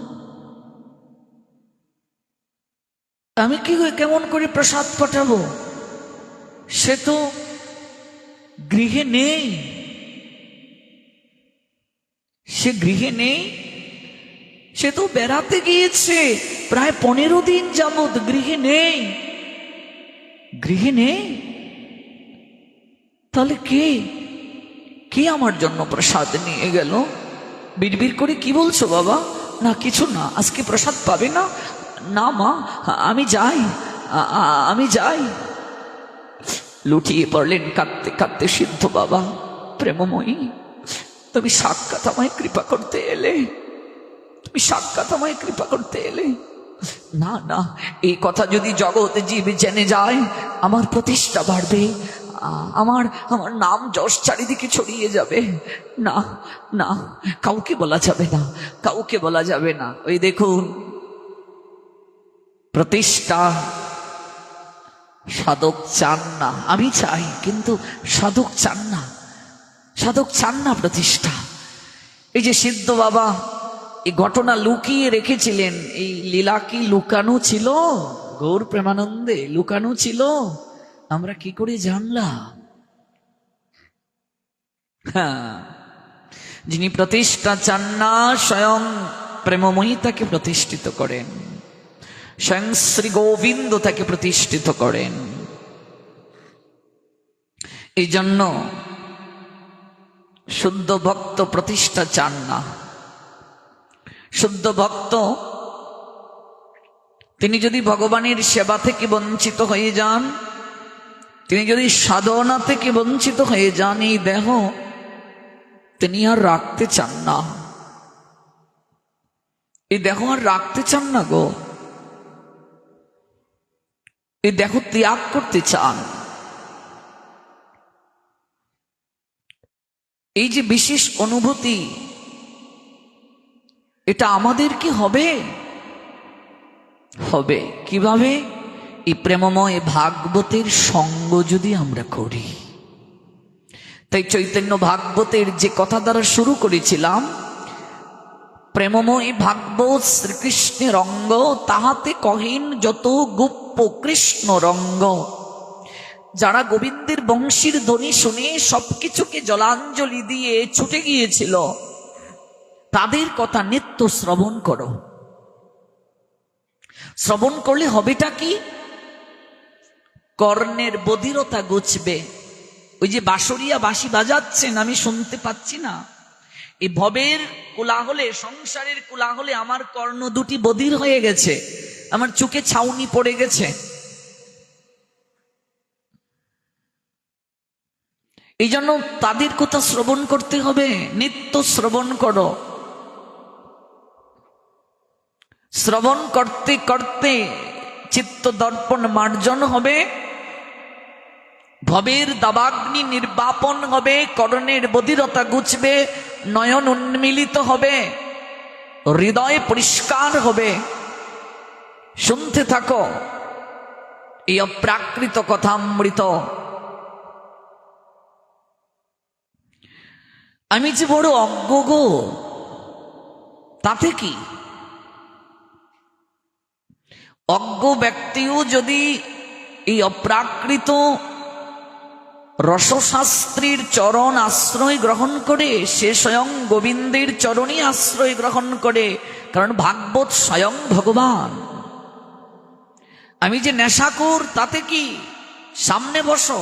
আমি কি কেমন করে প্রসাদ পাঠাবো? সে তো গৃহে নেই, সে গৃহে নেই, সে তো বেড়াতে গিয়েছে, প্রায় 15 দিন যাবৎ গৃহে নেই। গৃহে নেই? তাহলে কে আমার জন্য প্রসাদ নিয়ে গেল? বিড়বিড় করে কি বলছো বাবা? না কিছু না, আজকে প্রসাদ পাবে না। না মা, আমি যাই। লুটিয়ে পড়লেন কাঁদতে কাঁদতে সিদ্ধ বাবা। প্রেমময়ী, তুমি সাক্ষাৎ আমায় কৃপা করতে এলে, তুমি সাক্ষাৎ আমায় কৃপা করতে এলে। না না, এই কথা যদি জগৎ জীব জেনে যায় আমার প্রতিষ্ঠা বাড়বে, আমার আমার নাম যশ চারিদিকে ছড়িয়ে যাবে, না না, কাউকে বলা যাবে না, কাউকে বলা যাবে না। ওই দেখুন প্রতিষ্ঠা সাধক চান না, আমি চাই, কিন্তু সাধক চান না, সাধক চান না প্রতিষ্ঠা। এই যে সিদ্ধ বাবা এই ঘটনা লুকিয়ে রেখেছিলেন, এই লীলা কি লুকানো ছিল? গৌর প্রেমানন্দে লুকানো ছিল, আমরা কি করে জানলাম? হ্যাঁ, যিনি প্রতিষ্ঠা চান না স্বয়ং প্রেমময়ী তাকে প্রতিষ্ঠিত করেন, স্বয়ং শ্রী গোবিন্দ তাকে প্রতিষ্ঠিত করেন। এই জন্য শুদ্ধ ভক্ত প্রতিষ্ঠা চান না। শুদ্ধ ভক্ত তিনি যদি ভগবানের সেবা থেকে বঞ্চিত হয়ে যান, তিনি যদি সাধনা থেকে বঞ্চিত হয়ে যান, এই দেহ তিনি আর রাখতে চান না, এই দেহ আর রাখতে চান না গো, এই দেহ ত্যাগ করতে চান। এই যে বিশেষ অনুভূতি, এটা আমাদের কি হবে? হবে কিভাবে? এই প্রেমময় ভাগবতের সঙ্গ যদি আমরা করি। তাই চৈতন্য ভাগবতের যে কথা দ্বারা শুরু করেছিলাম, প্রেমময় ভাগবত শ্রীকৃষ্ণের অঙ্গ, তাহাতে কহেন যত গুপ্ত কৃষ্ণ রঙ্গ। যারা গোবিন্দের বংশীর ধ্বনি শুনে সবকিছুকে জলাঞ্জলি দিয়ে ছুটে গিয়েছিল, তাদের কথা নিত্য শ্রবণ করো। শ্রবণ করলে হবেটা কি? কর্ণের বধিরতা ঘুচবে। ওই যে বাঁশরিয়া বাঁশি বাজাচ্ছেন, আমি শুনতে পাচ্ছি না, এই ভবের কোলাহলে, সংসারের কোলাহলে আমার কর্ণ দুটি বধির হয়ে গেছে, আমার চোখে ছাউনি পড়ে গেছে। এই জন্য তাদের কথা শ্রবণ করতে হবে, নিত্য শ্রবণ করো। শ্রবণ করতে করতে চিত্ত দর্পণ মার্জন হবে, ভবের দাবাগ্নি নির্বাপন হবে, কর্ণের বধিরতা ঘুচবে, নয়ন উন্মিলিত হবে, হৃদয় পরিষ্কার হবে। শুনতে থাকো এই অপ্রাকৃত কথামৃত। আমি যে বড় অজ্ঞ গো, তাতে কি? অজ্ঞ ব্যক্তিও যদি এই অপ্রাকৃত রসশাস্ত্রীর চরণ আশ্রয় গ্রহণ করে, সে স্বয়ং গোবিন্দের চরণই আশ্রয় গ্রহণ করে, কারণ ভাগবত স্বয়ং ভগবান। আমি যে নেশাখোর, তাতে কি? সামনে বসো,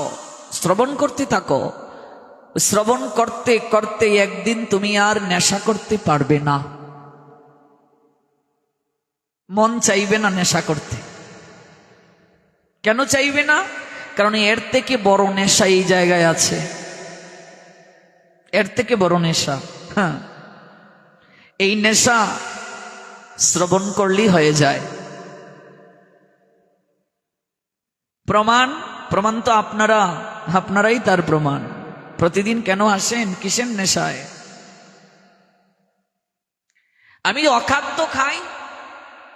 শ্রবণ করতে থাকো। শ্রবণ করতে করতে একদিন তুমি আর নেশা করতে পারবে না, মন চাইবে না নেশা করতে। কেন চাইবে না? কারণ এর থেকে বড় নেশা এই জায়গায় আছে, এর থেকে বড় নেশা। হ্যাঁ, এই নেশা শ্রবণ করলেই হয়ে যায়। প্রমাণ, প্রমাণ তো আপনারাই তার প্রমাণ। প্রতিদিন কেন আসেন? কিসের নেশায়? আমি অখাদ্য খাই,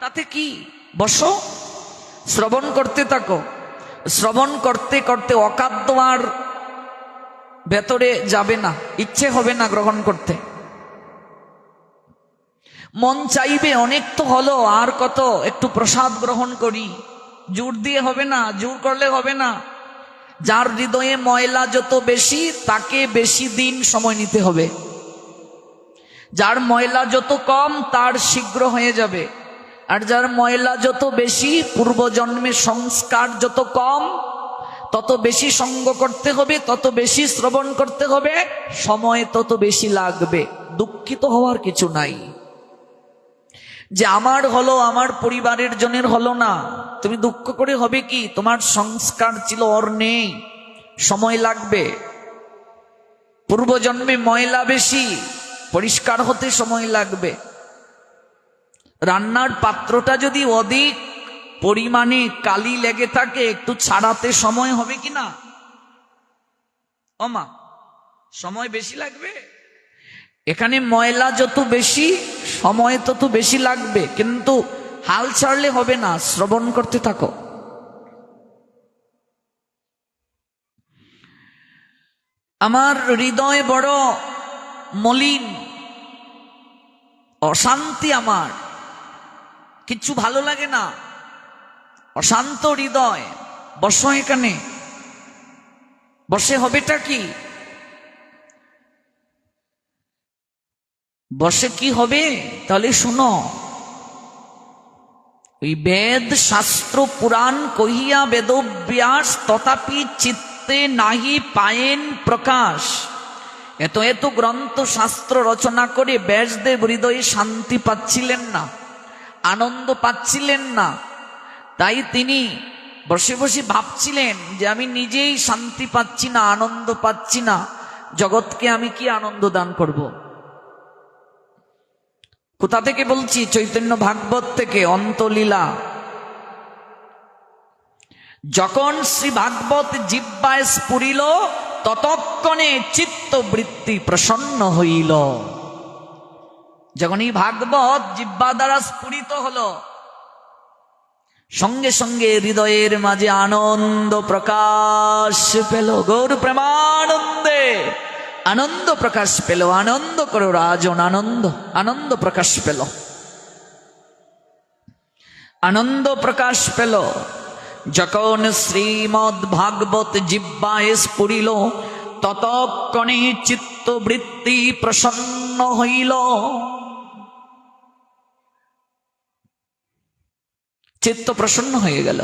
তাতে কি? বসো, শ্রবণ করতে থাকো। শ্রবণ করতে করতে অখাদ্য আর ভেতরে যাবে না, ইচ্ছে হবে না গ্রহণ করতে। মন চাইবে অনেক তো হলো, আর কত, একটু প্রসাদ গ্রহণ করি। জোর দিয়ে হবে না, জোর করলে হবে না। যার হৃদয়ে ময়লা যত বেশি, তাকে বেশি দিন সময় নিতে হবে। যার ময়লা যত কম, তার শীঘ্র হয়ে যাবে। আর যার ময়লা যত বেশি, পূর্বজন্মের সংস্কার যত কম, তত বেশি সঙ্গ করতে হবে, তত বেশি শ্রবণ করতে হবে, সময় তত বেশি লাগবে। দুঃখিত হওয়ার কিছু নাই যে আমার হলো, আমার পরিবারের জনের হলো না। তুমি দুঃখ করে হবে কি? তোমার সংস্কার ছিল, ওর নেই, সময় লাগবে। পূর্বজন্মে ময়লা বেশি, পরিষ্কার হতে সময় লাগবে। রান্নার পাত্রটা যদি অধিক পরিমাণে কালি লেগে থাকে, একটু ছাড়াতে সময় হবে কি না? ওমা সময় বেশি লাগবে, এখানে ময়লা যত বেশি সময় তত বেশি লাগবে, কিন্তু হাল ছাড়লে হবে না, শ্রবণ করতে থাকো। আমার হৃদয় বড় মলিন, অশান্তি, আমার কিচ্ছু ভালো লাগে না, অশান্ত হৃদয়। বসো এখানে, বসে হবেটা কি? বসে কি হবে তাহলে শুনো। ওই বেদ শাস্ত্র পুরাণ কহিয়া বেদব্যাস তথাপি চিত্তে নাহি পায়েন প্রকাশ। এত এত গ্রন্থ শাস্ত্র রচনা করে ব্যাসদেব হৃদয়ে শান্তি পাচ্ছিলেন না, আনন্দ পাচ্ছিলেন না। তাই তিনি বসে বসে ভাবছিলেন যে আমি নিজেই শান্তি পাচ্ছি না, আনন্দ পাচ্ছি না, জগৎকে আমি কি আনন্দ দান করব। কোথা থেকে বলছি? চৈতন্য ভাগবত থেকে, অন্তলীলা। যখন শ্রী ভাগবত জিহ্বায় স্ফুরিল ততক্ষণে চিত্তবৃত্তি প্রসন্ন হইল। যখন এই ভাগবত জিহ্বা দ্বারা স্ফুরিত হলো, সঙ্গে সঙ্গে হৃদয়ের মাঝে আনন্দ প্রকাশ পেল। গৌর প্রেমানন্দে আনন্দ প্রকাশ পেল। আনন্দ করো রাজন, আনন্দ, আনন্দ প্রকাশ পেল, আনন্দ প্রকাশ পেল। যখন শ্রীমদ ভাগবত জিহ্বায় স্ফুরিল ততক্ষণে চিত্তবৃত্তি প্রসন্ন হইল। চিত্ত প্রসন্ন হয়ে গেল।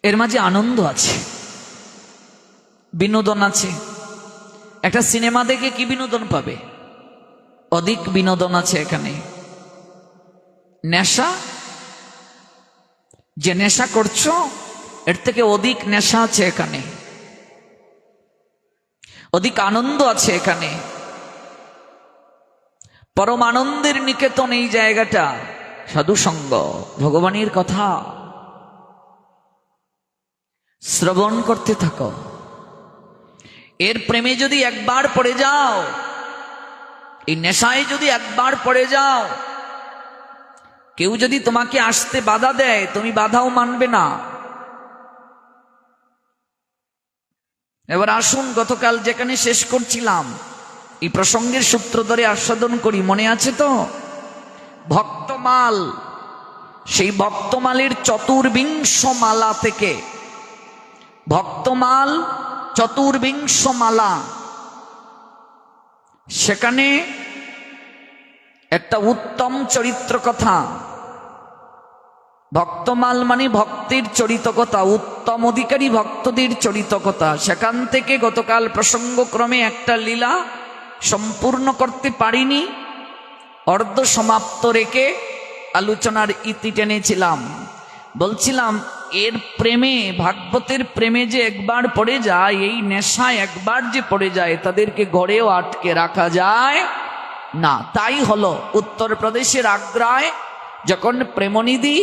এর মাঝে আনন্দ আছে, বিনোদন আছে। একটা সিনেমা দেখে কি বিনোদন পাবে? অধিক বিনোদন আছে এখানে। নেশা, যে নেশা করছো এর থেকে অধিক নেশা আছে এখানে, অধিক আনন্দ আছে এখানে। পরম আনন্দের নিকেতন এই জায়গাটা। সাধুসঙ্গ, ভগবানের কথা শ্রবণ করতে থাকো। এর প্রেমে যদি একবার পড়ে যাও, এই নেশায় যদি একবার পড়ে যাও, কেউ যদি তোমাকে আসতে বাধা দেয় তুমি বাধাও মানবে না। এবার আসুন, গতকাল যেখানে শেষ করছিলাম এই প্রসঙ্গের সূত্র ধরে আস্বাদন করি। মনে আছে তো? ভক্তমাল, সেই ভক্তমালের চতুর্বিংশ মালা থেকে, ভক্তমাল চতুর্বিংশ মালা, সেখানে একটা উত্তম চরিত্র কথা। ভক্তমাল মানে ভক্তির চরিত কথা, উত্তম অধিকারী ভক্তদের চরিত কথা। সেখান থেকে গতকাল প্রসঙ্গক্রমে একটা লীলা সম্পূর্ণ করতে পারিনি, অর্ধ সমাপ্ত রেখে আলোচনার ইতি টেনেছিলাম। বলছিলাম এর প্রেমে, ভাগবতের প্রেমে যে একবার পড়ে যায়, এই নেশায় একবার যে পড়ে যায়, তাদেরকে ঘরেও আটকে রাখা যায় না। তাই হলো উত্তরপ্রদেশের আগ্রায় যখন প্রেমনিধি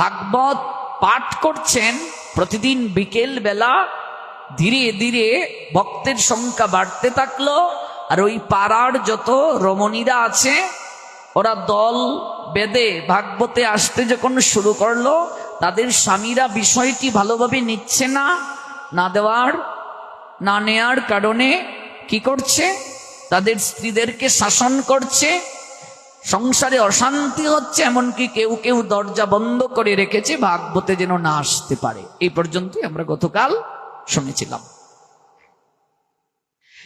ভাগবত পাঠ করছেন প্রতিদিন বিকেল বেলা, ধীরে ধীরে ভক্তের সংখ্যা বাড়তে থাকলো। আর ওই পাড়ার যত রমণীরা আছে ওরা দল বেঁধে ভাগবতে আসতে যখন শুরু করলো, তাদের স্বামীরা বিষয়টি ভালোভাবে নিচ্ছে না, না দেওয়ার, না নেয়ার কারণে কি করছে? তাদের স্ত্রীদেরকে শাসন করছে, সংসারে অশান্তি হচ্ছে। এমনকি কেউ কেউ দরজা বন্ধ করে রেখেছে ভাগবতে যেন না আসতে পারে। এই পর্যন্তই আমরা গতকাল শুনেছিলাম।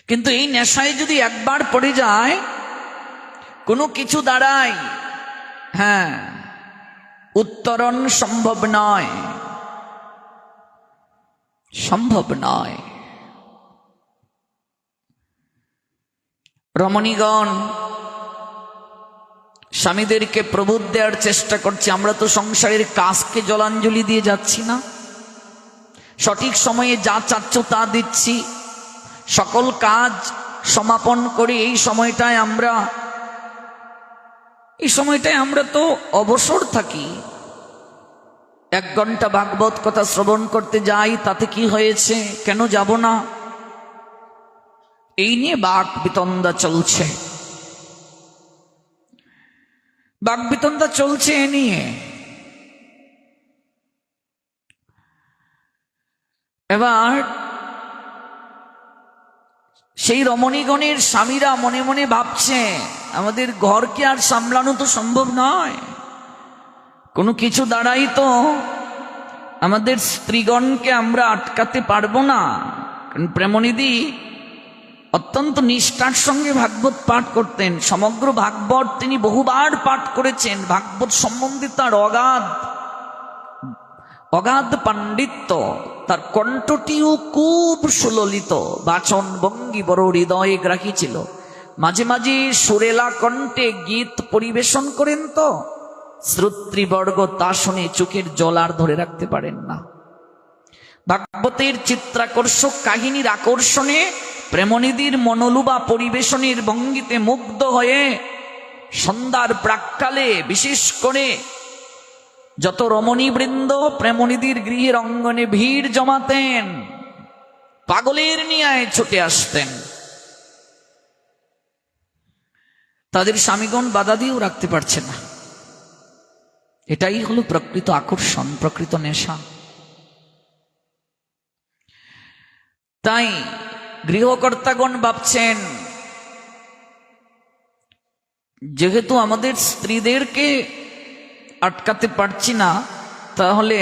কিন্তু এই নেশায় যদি একবার পড়ে যায়, কোনো কিছু দ্বারাই উত্তরণ সম্ভব নয়, সম্ভব নয়। রমণীগণ স্বামীদেরকে প্রবোধ দেওয়ার চেষ্টা করছে। আমরা তো সংসারের কাজকে জলাঞ্জলি দিয়ে যাচ্ছি না, সঠিক সময়ে যা চাচ্ছ তা দিচ্ছি, সকল কাজ সমাপন করে এই সময়টায় আমরা তো অবসর থাকি। 1 ঘন্টা ভাগবত কথা শ্রবণ করতে যাই, তাতে কি হয়েছে, কেন যাব না? এই নিয়ে বাক বিতণ্ডা চলছে, বাক বিতণ্ডা চলছে এ নিয়ে। এবার সেই রমণীগণের স্বামীরা মনে মনে ভাবছে, আমাদের ঘরকে আর সামলানো তো সম্ভব নয়, কোনো কিছু দ্বারাই তো আমাদের স্ত্রীগণকে আমরা আটকাতে পারবো না। কারণ প্রেমনিধি অত্যন্ত নিষ্ঠার সঙ্গে ভাগবত পাঠ করতেন, সমগ্র ভাগবত তিনি বহুবার পাঠ করেছেন। ভাগবত সম্বন্ধে তার অগাধ পাণ্ডিত্য, তার কণ্ঠটিও খুব সুললিত, বাচন ভঙ্গি বড় হৃদয়ে গ্রাহী ছিল। মাঝে মাঝে সুরেলা কণ্ঠে গীত পরিবেশন করেন তো শ্রোতৃবর্গ তা শুনে চোখের জল আর ধরে রাখতে পারেন না। ভাগবতের চিত্রাকর্ষক কাহিনীর আকর্ষণে প্রেমনিধির মনোলুবা পরিবেশনের ভঙ্গিতে মুগ্ধ হয়ে সন্ধ্যার প্রাক্কালে বিশেষ করে যত রমণীবৃন্দ প্রেমনিধির গৃহের অঙ্গনে ভিড় জমাতেন, পাগলের নিয়ায় ছুটে আসতেন। তাদের স্বামীগণ বাধা দিয়েও রাখতে পারছে না। এটাই হলো প্রকৃত আকর্ষণ, প্রকৃত নেশা। তাই গৃহকর্তাগণ ভাবছেন, যেহেতু আমাদের স্ত্রীদেরকে আটকাতে পারছি না, তাহলে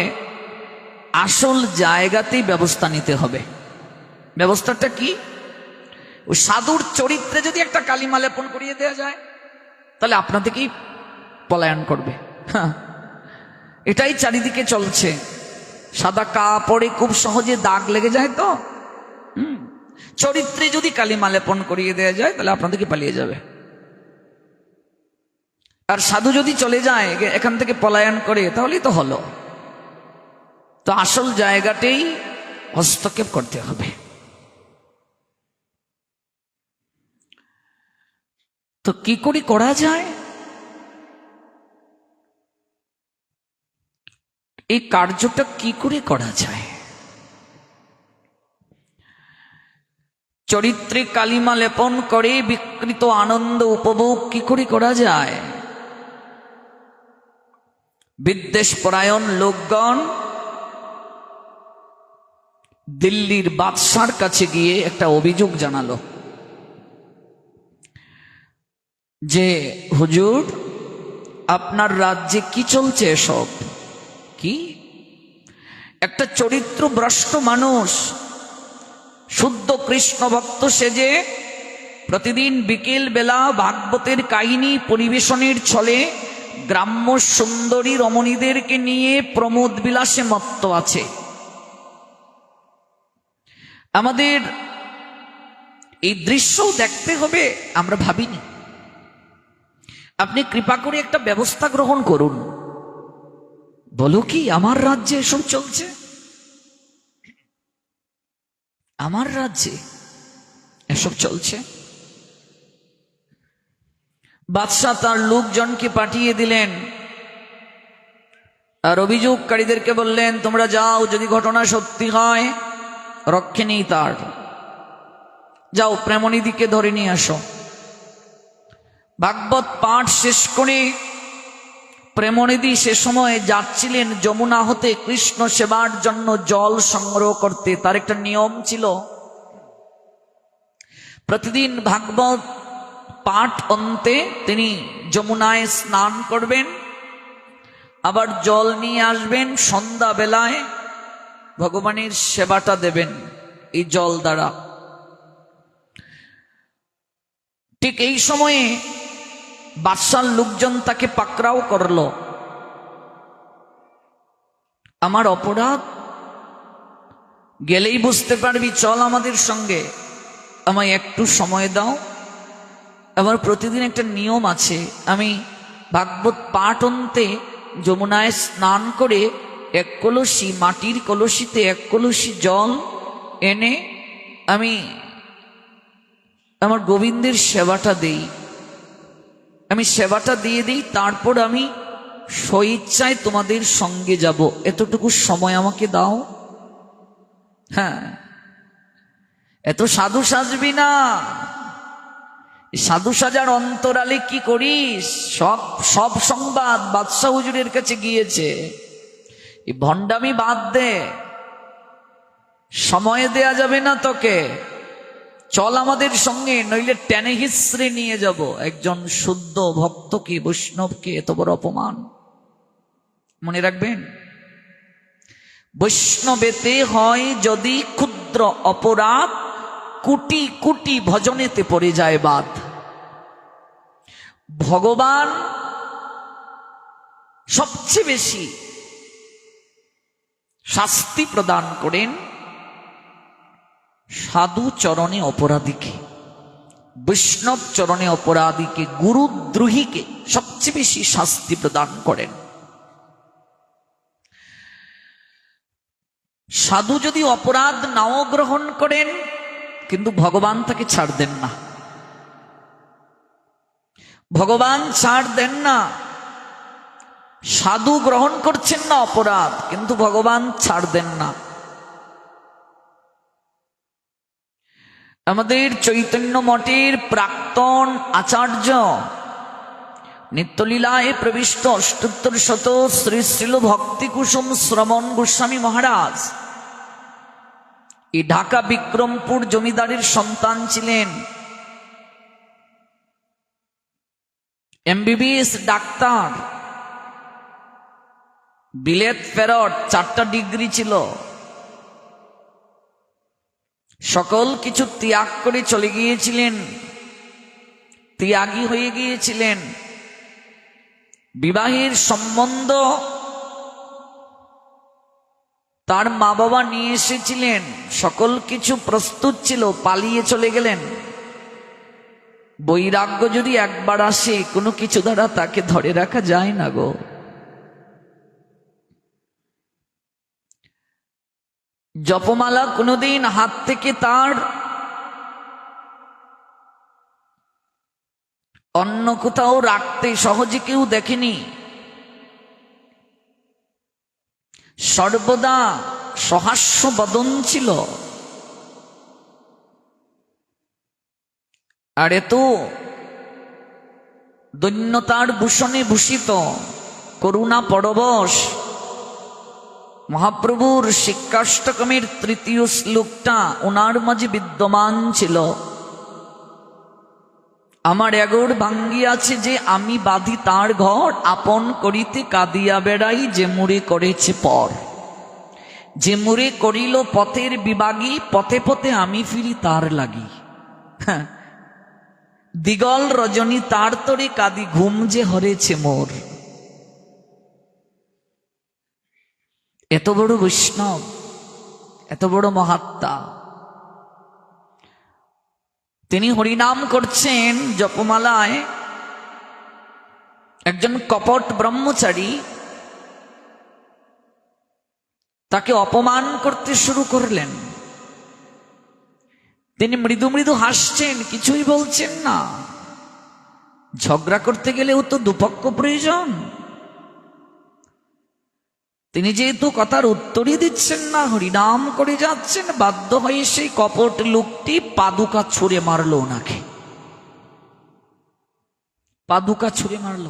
আসল জায়গাতেই ব্যবস্থা নিতে হবে। ব্যবস্থাটা কি? ওই সাধুর চরিত্রে যদি একটা কালিমা লেপন করিয়ে দেওয়া যায়, তাহলে আপনাদেরকেই পলায়ন করবে। এটাই চারিদিকে চলছে। সাদা কাপড়ে খুব সহজে দাগ লেগে যায় তো, চরিত্রে যদি কালিমা লেপন করিয়ে দেওয়া যায়, তাহলে আপনাদেরকে পালিয়ে যাবে। আর সাধু যদি চলে যায় এখান থেকে পলায়ন করে, তাহলেই তো হলো। তো আসল জায়গাতেই হস্তক্ষেপ করতে হবে। তো কি করে করা যায়? এই কার্যটা কি করে করা যায়? চরিত্রে কালিমা লেপন করে বিকৃত আনন্দ উপভোগ কি করে করা যায়? বিদ্বেষপরায়ণ লোকগণ দিল্লির বাদশার কাছে গিয়ে একটা অভিযোগ জানালো যে, হুজুর, আপনার রাজ্যে কি চলছে এসব? কি একটা চরিত্র ভ্রষ্ট মানুষ শুদ্ধ কৃষ্ণ ভক্ত সেজে প্রতিদিন বিকেল বেলা ভাগবতের কাহিনী পরিবেশনের ছলে গ্রাম্য সুন্দরী রমণীদেরকে নিয়ে প্রমোদ বিলাসে মত্ত আছে। আমাদের এই দৃশ্য দেখতে হবে, আমরা ভাবিনি। আপনি কৃপা করে একটা ব্যবস্থা গ্রহণ করুন। বলো কি, আমার রাজ্যে এসব চলছে? আমার রাজ্যে এসব চলছে? বাদশাহ তার লোকজনকে পাঠিয়ে দিলেন আর অভিযোগকারীদেরকে বললেন, তোমরা যাও, যদি ঘটনা সত্যি হয় রক্ষে নেই তার, যাও প্রেমনিধিকে ধরে নিয়ে আসো। ভাগবত পাঠ শেষ করে প্রেমনিধি সে সময় যাচ্ছিলেন যমুনা হতে কৃষ্ণ সেবার জন্য জল সংগ্রহ করতে। তার একটা নিয়ম ছিল, প্রতিদিন ভাগবত পাঠ অন্তে তিনি যমুনায় স্নান করবেন, আবার জল নিয়ে আসবেন, সন্ধ্যা বেলায় ভগবানের সেবাটা দেবেন এই জল দ্বারা। ঠিক এই সময়ে বাদশার লোকজন তাকে পাকড়াও করলো। আমার অপরাধ গেলেই বুঝতে পারবি, চল আমাদের সঙ্গে, আমায় একটু সময় দাও। আমার প্রতিদিন একটা নিয়ম আছে, আমি ভাগবত পাঠ অন্তে যমুনায় স্নান করে এক কলসি মাটির কলসিতে এক কলসি জল এনে আমি আমার গোবিন্দের সেবাটা দেই। আমি সেবাটা দিয়ে দিই, তারপর আমি স্বইচ্ছায় তোমাদের সঙ্গে যাব, এতটুকু সময় আমাকে দাও। হ্যাঁ, এত সাধু সাজবি না। সাধু সাজার অন্তরালে কি করিস? সব সব সংবাদ বাদশাহ হুজুরের কাছে গিয়েছে। এই ভণ্ডামি বাদ দে, সময় দেয়া যাবে না তোকে, চল আমাদের সঙ্গে, নইলে টেনে হিসড়ে নিয়ে যাব। একজন শুদ্ধ ভক্তকে, বৈষ্ণবকে এত বড় অপমান। মনে রাখবেন, বৈষ্ণবেতে হয় যদি ক্ষুদ্র অপরাধ, কোটি কোটি ভজনেতে পড়ে যায় বাদ। ভগবান সবচেয়ে বেশি শাস্তি প্রদান করেন সাধু চরণে অপরাধীকে, বৈষ্ণব চরণে অপরাধীকে, গুরুদ্রোহীকে সবচেয়ে বেশি শাস্তি প্রদান করেন। সাধু যদি অপরাধ নাও গ্রহণ করেন, কিন্তু ভগবান তাকে ছাড় দেন না। ভগবান ছাড় দেন না। সাধু গ্রহণ করছেন না অপরাধ, কিন্তু ভগবান ছাড় দেন না। আমাদের চৈতন্য মঠের প্রাক্তন আচার্য, নিত্যলীলায় প্রবিষ্ট অষ্টোত্তর শত শ্রী শ্রীল ভক্তি কুসুম শ্রবণ গোস্বামী মহারাজ এই ঢাকা বিক্রমপুর জমিদারের সন্তান ছিলেন। এমবিবিএস ডাক্তার, বিলেত ফেরত, 4টা ডিগ্রি ছিল। সকল কিছু ত্যাগ করে চলে গিয়েছিলেন, ত্যাগী হয়ে গিয়েছিলেন। বিবাহের সম্বন্ধ তার মা বাবা নিয়ে এসেছিলেন, সকল কিছু প্রস্তুত ছিল, পালিয়ে চলে গেলেন। বৈরাগ্য যদি একবার আসে, কোনো কিছু দ্বারা তাকে ধরে রাখা যায় না গো। জপমালা কোনোদিন হাত থেকে তার অন্য কোথাও রাখতে সহজে কেউ দেখেনি। সর্বদা সহাস্য বদন ছিল। আর এত দৈন্যতার ভূষণে ভূষিত, করুণা পরবশ। মহাপ্রভুর শিক্ষাষ্টকমের 3য় শ্লোকটা ওনার মাঝে বিদ্যমান ছিল। আমার এগোর ভাঙ্গিয়াছে যে আমি বাঁধি তার ঘর, আপন করিতে কাঁদিয়া বেড়াই যে মুড়ে করেছে পর। যে মুড়ে করিল পথের বিভাগী, পথে পথে আমি ফিরি তার লাগি। দিগল রজনী তার তরে কাঁদি, ঘুম যে হরেছে মোর। এত বড় বৈষ্ণব, এত বড় মহাত্মা, তিনি হরিনাম করছেন জপমালায়। একজন কপট ব্রহ্মচারী তাকে অপমান করতে শুরু করলেন। তিনি মৃদু মৃদু হাসছেন, কিছুই বলছেন না। ঝগড়া করতে গেলেও তো দুপক্ষ প্রয়োজন। তিনি যেহেতু কথার উত্তরই দিচ্ছেন না, হরিনাম করে যাচ্ছেন, বাধ্য হয়ে সেই কপট লোকটি পাদুকা ছুঁড়ে মারল ওনাকে। পাদুকা ছুঁড়ে মারল।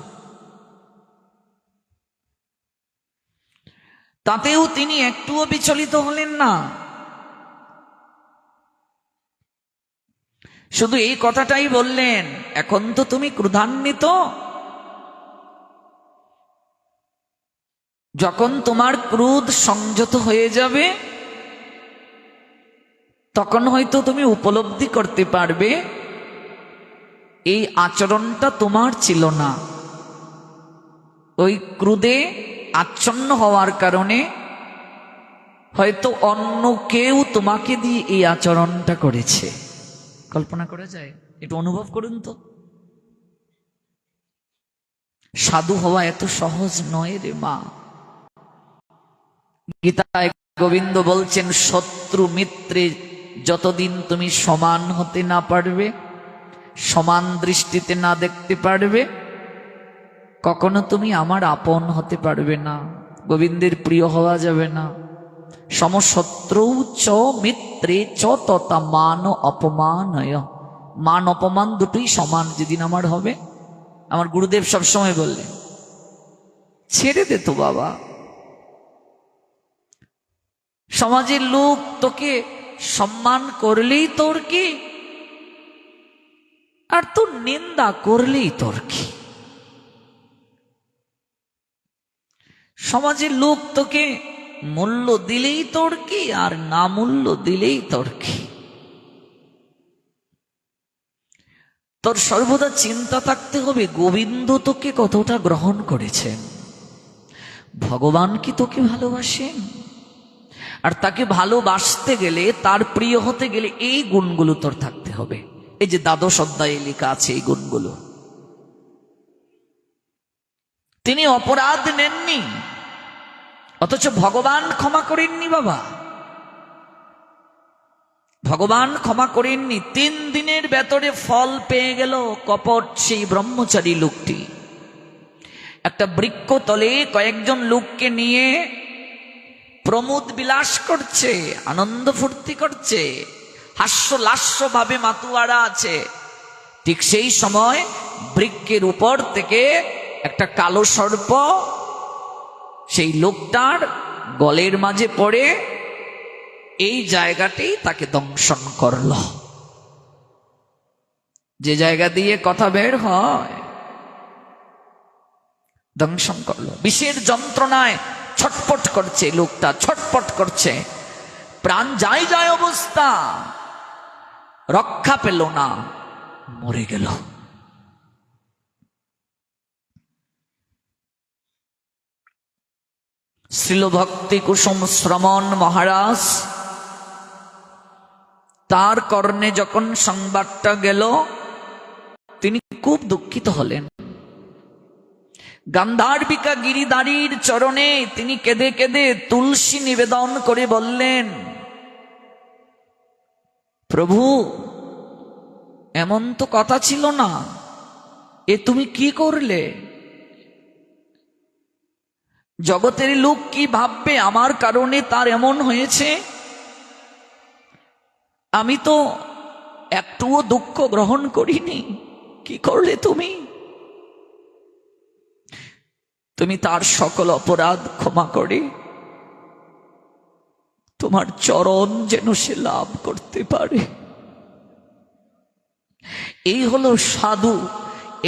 তাতেও তিনি একটুও বিচলিত হলেন না। শুধু এই কথাটাই বললেন, এখন তো তুমি ক্রোধান্বিত, যখন তোমার ক্রোধ সংযত হয়ে যাবে, তখন হয়তো তুমি উপলব্ধি করতে পারবে এই আচরণটা তোমার ছিল না। ওই ক্রোধে আচ্ছন্ন হওয়ার কারণে হয়তো অন্য কেউ তোমাকে দিয়ে এই আচরণটা করেছে। কল্পনা করা যায়? একটু অনুভব করুন তো। সাধু হওয়া এত সহজ নয় রে মা। গীতায় গোবিন্দ বলছেন, শত্রু মিত্রে যতদিন তুমি সমান হতে না পারবে, সমান দৃষ্টিতে না দেখতে পারবে, কখনো তুমি আমার আপন হতে পারবে না, গোবিন্দের প্রিয় হওয়া যাবে না। সমশত্রু চ মিত্রে চ তথা মান অপমানয়, মান অপমান দুটোই সমান যেদিন আমার হবে। আমার গুরুদেব সবসময় বললেন, ছেড়ে দে তো বাবা, সমাজের লোক তোকে সম্মান করলেই তোর কি, আর তোর নিন্দা করলেই তোর কি। সমাজের লোক তোকে মূল্য দিলেই তোর কি, আর না মূল্য দিলেই তোর কি। তোর সর্বদা চিন্তা থাকতে হবে গোবিন্দ তোকে কতটা গ্রহণ করেছেন, ভগবান কি তোকে ভালোবাসেন। আর তাকে ভালোবাসতে গেলে, তার প্রিয় হতে গেলে এই গুণগুলো তোর থাকতে হবে। এই যে দ্বাদশ অধ্যায়ে লেখা আছে এই গুণগুলো। তিনি অপরাধ নেননি, অথচ ভগবান ক্ষমা করেননি বাবা। ভগবান ক্ষমা করেননি। 3 দিনের ভেতরে ফল পেয়ে গেল কপট সেই ব্রহ্মচারী লোকটি। একটা বৃক্ষ তলে কয়েকজন লোককে নিয়ে প্রমোদ বিলাস করছে, আনন্দ ফুর্তি করছে, হাস্যলাস্য ভাবে মাতুয়ারা আছে। ঠিক সেই সময় বৃক্ষের উপর থেকে একটা কালো সর্প সেই লোকটার গলের মাঝে পড়ে এই জায়গাটি তাকে দংশন করল। যে জায়গা দিয়ে কথা বের হয়, দংশন করলো। বিষের যন্ত্রণায় ছটপট করছে লোকটা, ছটপট করছে, প্রাণ যায় যায় অবস্থা, রক্ষা পেল না, মরে গেল। শ্রীল ভক্তি কুসুম শ্রমণ মহারাজ, তার কর্ণে যখন সংবাদটা গেল তিনি খুব দুঃখিত হলেন। গান্ধার্বিকা গিরিধারীর চরণে তিনি কেঁদে কেঁদে তুলসী নিবেদন করে বললেন, প্রভু এমন তো কথা ছিল না, এ তুমি কি করলে? জগতের লোক কি ভাববে আমার কারণে তার এমন হয়েছে? আমি তো একটুও দুঃখ গ্রহণ করিনি, কি করলে তুমি? তুমি তার সকল অপরাধ ক্ষমা করে তোমার চরণ যেন সে লাভ করতে পারে। এই হলো সাধু।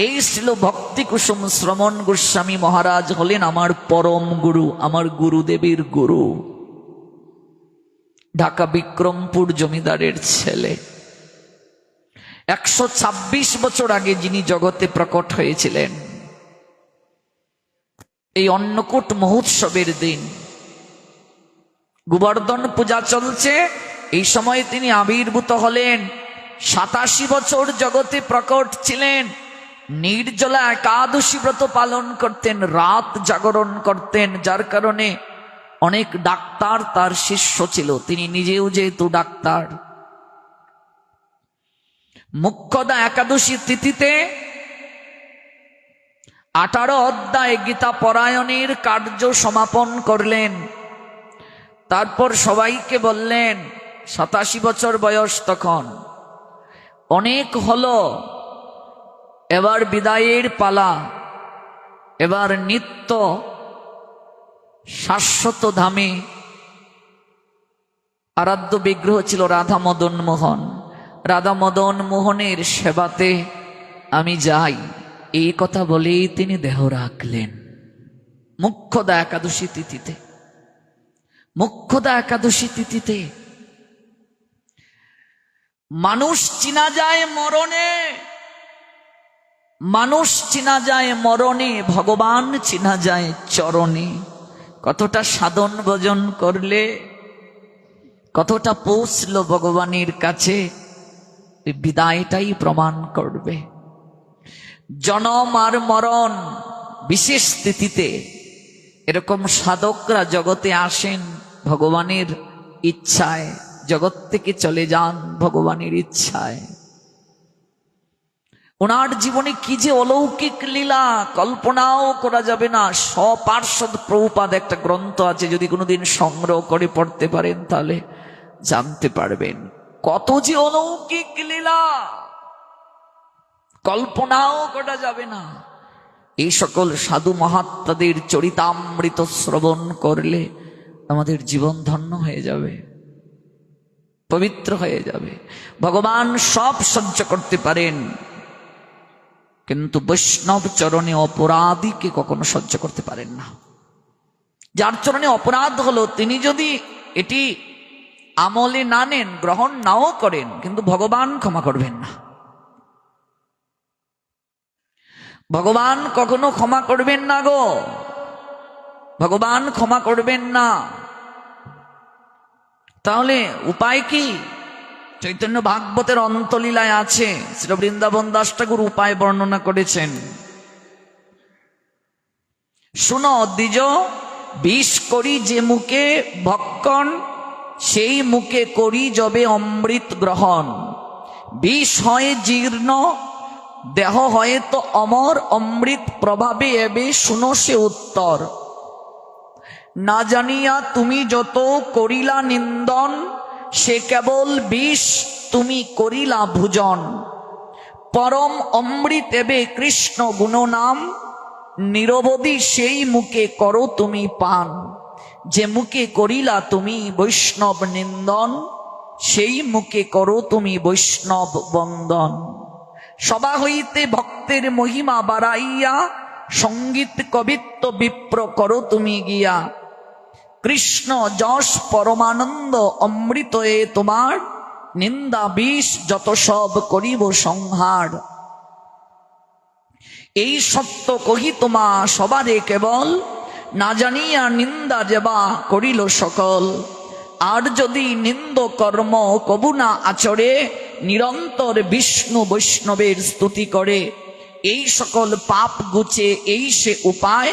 এই ছিল ভক্তি কুসুম শ্রমণ গোস্বামী মহারাজ, হলেন আমার পরম গুরু, আমার গুরুদেবের গুরু। ঢাকা বিক্রমপুর জমিদারের ছেলে। 126 বছর আগে যিনি জগতে প্রকট হয়েছিলেন। এই অন্নকূট মহোৎসবের দিন গোবর্ধন পূজা চলছে, এই সময় তিনি আবির্ভূত হলেন। 87 বছর জগতে প্রকট ছিলেন। নির্জলা একাদশী ব্রত পালন করতেন, রাত জাগরণ করতেন, যার কারণে অনেক ডাক্তার তার শিষ্য ছিল, তিনি নিজেও যেহেতু ডাক্তার। মুখ্যদা একাদশী তিথিতে 18 অধ্যায় গীতা পরায়ণের কার্য সমাপন করলেন। তারপর সবাইকে বললেন, 87 বছর বয়স তখন, অনেক হলো, এবার বিদায়ের পালা। এবার নিত্য শাশ্বত ধামে আরাধ্য বিগ্রহ ছিল রাধা মদন মোহন। রাধা মদন মোহনের সেবাতে আমি যাই, এই কথা বলেই তিনি দেহ রাখলেন। মুখ্যদা একাদশী তিথিতে, মুখ্যদা একাদশী তিথিতে মানুষ চিনা যায় মরণে, মানুষ চিনা যায় মরণে, ভগবান চিনা যায় চরণে। কতটা সাধন ভজন করলে, কতটা পৌঁছল ভগবানের কাছে, বিদায়টাই প্রমাণ করবে। জনম আর মরণ বিশেষ তিথিতে এরকম সাধকরা জগতে আসেন ভগবানের ইচ্ছায়, জগৎ থেকে চলে যান ভগবানের ইচ্ছায়। ওনার জীবনে কি যে অলৌকিক লীলা কল্পনাও করা যাবে না। স্বপার্ষদ প্রভুপাদ একটা গ্রন্থ আছে, যদি কোনোদিন সংগ্রহ করে পড়তে পারেন তাহলে জানতে পারবেন কত যে অলৌকিক লীলা কল্পনাও করা যাবে না। এই সকল সাধু মহাত্মাদের চরিতামৃত শ্রবণ করলে আমাদের জীবন ধন্য হয়ে যাবে, পবিত্র হয়ে যাবে। ভগবান সব সহ্য করতে পারেন, কিন্তু বৈষ্ণব চরণে অপরাধীকে কখনো সহ্য করতে পারেন না। যার চরণে অপরাধ হলো, তিনি যদি এটি আমলে না নেন, গ্রহণ নাও করেন, কিন্তু ভগবান ক্ষমা করবেন না। ভগবান কখনো ক্ষমা করবেন না গো, ভগবান ক্ষমা করবেন না। তাহলে উপায় কি? চৈতন্য ভাগবতের অন্তলীলায় আছে, শ্রী বৃন্দাবন দাস ঠাকুর উপায় বর্ণনা করেছেন। শুনো দ্বিজ, বিষ করি যে মুখে ভক্ষণ, সেই মুখে করি যবে অমৃত গ্রহণ। বিষ হয় জীর্ণ, দেহ হয় তো অমর, অমৃত প্রভাবে এবে শুনো সে উত্তর। না জানিয়া তুমি যত করিলা নিন্দন, সে কেবল বিষ তুমি করিলা ভুজন। পরম অমৃত এবে কৃষ্ণ গুণনাম, নিরবধি সেই মুখে করো তুমি পান। যে মুখে করিলা তুমি বৈষ্ণব নিন্দন, সেই মুখে করো তুমি বৈষ্ণব বন্দন। সভা হইতে ভক্তের মহিমা বাড়াইয়া, সঙ্গীত কবিত্ব বিপ্র করো তুমি গিয়া। কৃষ্ণ যশ পরমানন্দ অমৃত এ তোমার, নিন্দা বিষ যত সব করিব সংহার। এই সত্য কহি তোমা সবারে কেবল, না জানিয়া নিন্দা যেবা করিল সকল। আর যদি নিন্দ কর্ম কবু না আচরে, নিরন্তর বিষ্ণু বৈষ্ণবের স্তুতি করে। এই সকল পাপ গুছে এই সে উপায়,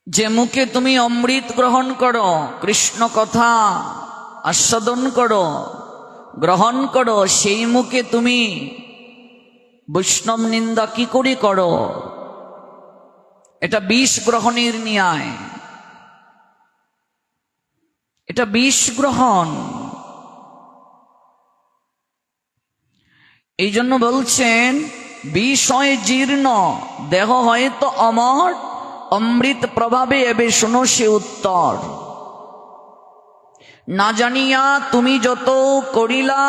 যে মুখে তুমি অমৃত গ্রহণ করো, কৃষ্ণ কথা আস্বাদন করো, গ্রহণ করো, সেই মুখে তুমি বৈষ্ণব নিন্দা কি করে করো? এটা বিষ গ্রহণের ন্যায়, এটা বিষ গ্রহণ। এই জন্য বলছেন বিষ হয় জীর্ণ, দেহ হয়তো অমর, অমৃত প্রভাবে এবে শোনো সে উত্তর। না জানিয়া তুমি যত করিলা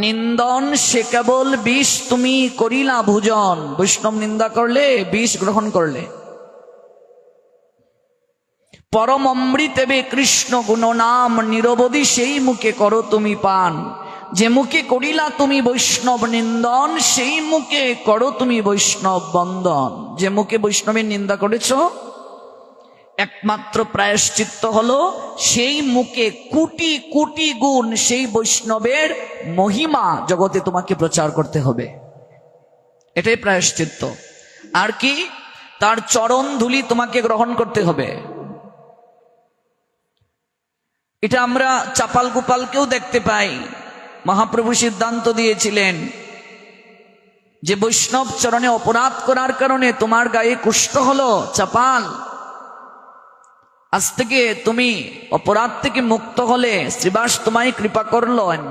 নিন্দন, সে কেবল বিষ তুমি করিলা ভুজন। বৈষ্ণব নিন্দা করলে বিষ গ্রহণ করলে। পরম অমৃত এবে কৃষ্ণ গুণ নাম, নিরবধি সেই মুখে করো তুমি পান। যে মুখে করিলা তুমি বৈষ্ণব নিন্দন, সেই মুখে করো তুমি বৈষ্ণব বন্দন। যে মুখে বৈষ্ণবের নিন্দা করেছ, একমাত্র প্রায়শ্চিত্ত হলো সেই মুখে কোটি কোটি গুণ সেই বৈষ্ণবের মহিমা জগতে তোমাকে প্রচার করতে হবে। এটাই প্রায়শ্চিত্ত। আর কি? তার চরণ ধুলি তোমাকে গ্রহণ করতে হবে। এটা আমরা চাপাল গোপালকেও দেখতে পাই। মহাপ্রভু সিদ্ধান্ত দিয়েছিলেন যে বৈষ্ণব চরণে অপরাধ করার কারণে তোমার গায়ে কুষ্ঠ হলো, চাপাল, আজ থেকে তুমি অপরাধ থেকে মুক্ত হলে শ্রীবাস তোমায় কৃপা করলেন,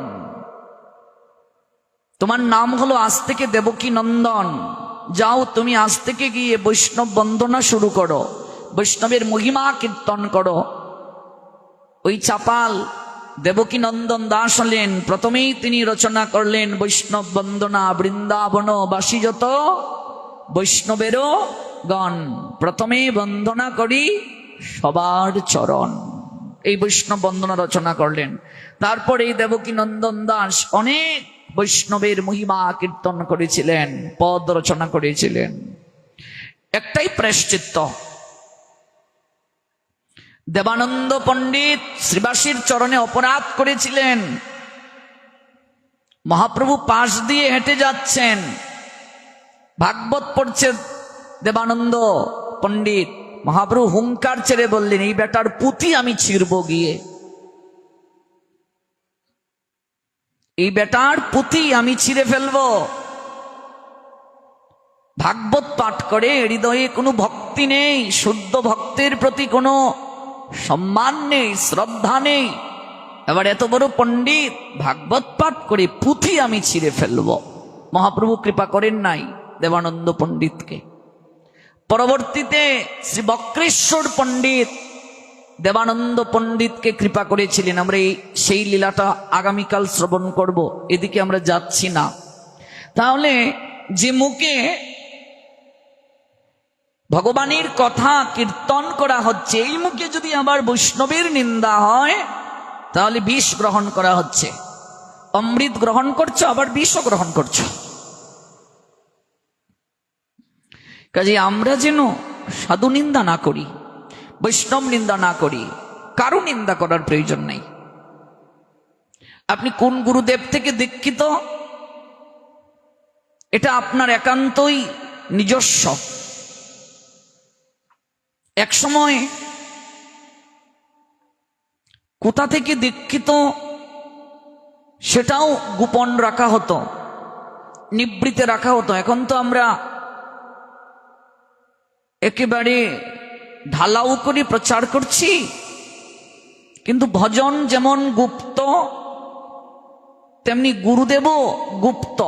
তোমার নাম হলো আজ থেকে দেবকী নন্দন, যাও তুমি আজ থেকে গিয়ে বৈষ্ণব বন্দনা শুরু করো, বৈষ্ণবের মহিমা কীর্তন করো। ওই চাপাল দেবকী নন্দন দাস হলেন, প্রথমেই তিনি রচনা করলেন বৈষ্ণব বন্দনা। বৃন্দাবন বাসী যত বৈষ্ণবেরও গণ, প্রথমে বন্দনা করি সবার চরণ, এই বৈষ্ণব বন্দনা রচনা করলেন। তারপর এই দেবকী নন্দন দাস অনেক বৈষ্ণবের মহিমা কীর্তন করেছিলেন, পদ রচনা করেছিলেন। একটাই প্রায়শ্চিত্ত, দেবানন্দ পণ্ডিত শ্রীবাসীর চরণে অপরাধ করেছিলেন। মহাপ্রভু পাশ দিয়ে হেঁটে যাচ্ছেন, ভাগবত পড়ছে দেবানন্দ পণ্ডিত, মহাপ্রভু হুঙ্কার ছেড়ে বললেন, এই বেটার পুঁথি আমি ছিঁড়ব গিয়ে, এই বেটার পুঁথি আমি ছিঁড়ে ফেলবো। ভাগবত পাঠ করে হৃদয়ে কোনো ভক্তি নেই, শুদ্ধ ভক্তের প্রতি কোনো সম্মান নেই, শ্রদ্ধা নেই। এবার এত বড় পণ্ডিত ভাগবত পাঠ করে পুঁথি আমি ছিঁড়ে ফেলবো। মহাপ্রভু কৃপা করেন নাই দেবানন্দ পণ্ডিতকে। পরবর্তীতে শ্রী বক্রেশ্বর পণ্ডিত দেবানন্দ পণ্ডিতকে কৃপা করেছিলেন। আমরা সেই লীলাটা আগামীকাল শ্রবণ করব, এদিকে আমরা যাচ্ছি না। তাহলে যে মুখে ভগবানের কথা কীর্তন করা হচ্ছে, এই মুখে যদি আবার বৈষ্ণবের নিন্দা হয় তাহলে বিষ গ্রহণ করা হচ্ছে। অমৃত গ্রহণ করছো, আবার বিষও গ্রহণ করছো। কাজে আমরা যেন সাধু নিন্দা না করি, বৈষ্ণব নিন্দা না করি, কারো নিন্দা করার প্রয়োজন নেই। আপনি কোন গুরুদেব থেকে দীক্ষিত এটা আপনার একান্তই নিজস্ব। এক সময় কোথা থেকে দীক্ষিত সেটাও গোপন রাখা হতো, নিবৃতে রাখা হতো। এখন তো আমরা একেবারে ঢালাও করে প্রচার করছি, কিন্তু ভজন যেমন গুপ্ত তেমনি গুরুদেবও গুপ্ত।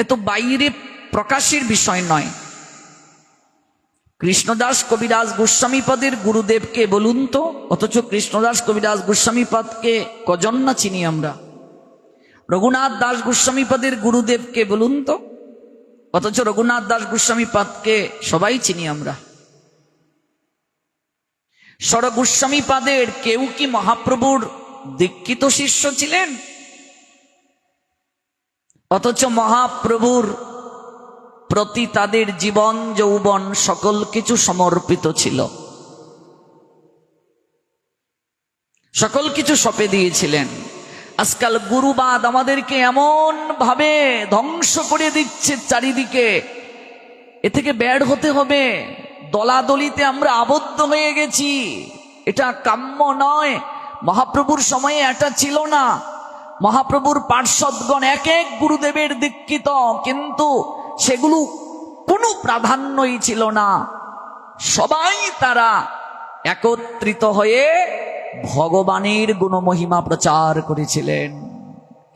এ তো বাইরে প্রকাশের বিষয় নয়। কৃষ্ণদাস কবিরাজ গোস্বামীপদের গুরুদেবকে বলুন তো, অথচ কৃষ্ণদাস কবিরাজ গোস্বামীপদকে কজন না চিনি আমরা। রঘুনাথ দাস গোস্বামীপদের গুরুদেবকে বলুন তো, অথচ রঘুনাথ দাস গোস্বামীপদকে সবাই চিনি আমরা। ষড় গোস্বামীপাদের কেউ কি মহাপ্রভুর দীক্ষিত শিষ্য ছিলেন? অথচ মহাপ্রভুর প্রতি তাদের জীবন যৌবন সকল কিছু সমর্পিত ছিল, সকল কিছু সঁপে দিয়েছিলেন। আজকাল গুরুবাদ আমাদেরকে এমন ভাবে ধ্বংস করে দিচ্ছে চারিদিকে, এ থেকে বের হতে হবে। দলাদলিতে আমরা আবদ্ধ হয়ে গেছি, এটা কাম্য নয়। মহাপ্রভুর সময়ে এটা ছিল না। মহাপ্রভুর পার্ষদগণ এক এক গুরুদেবের দীক্ষিত, কিন্তু সেগুলো কোনো প্রাধান্যই ছিল না। সবাই তারা একত্রিত হয়ে ভগবানের গুণমহিমা প্রচার করেছিলেন।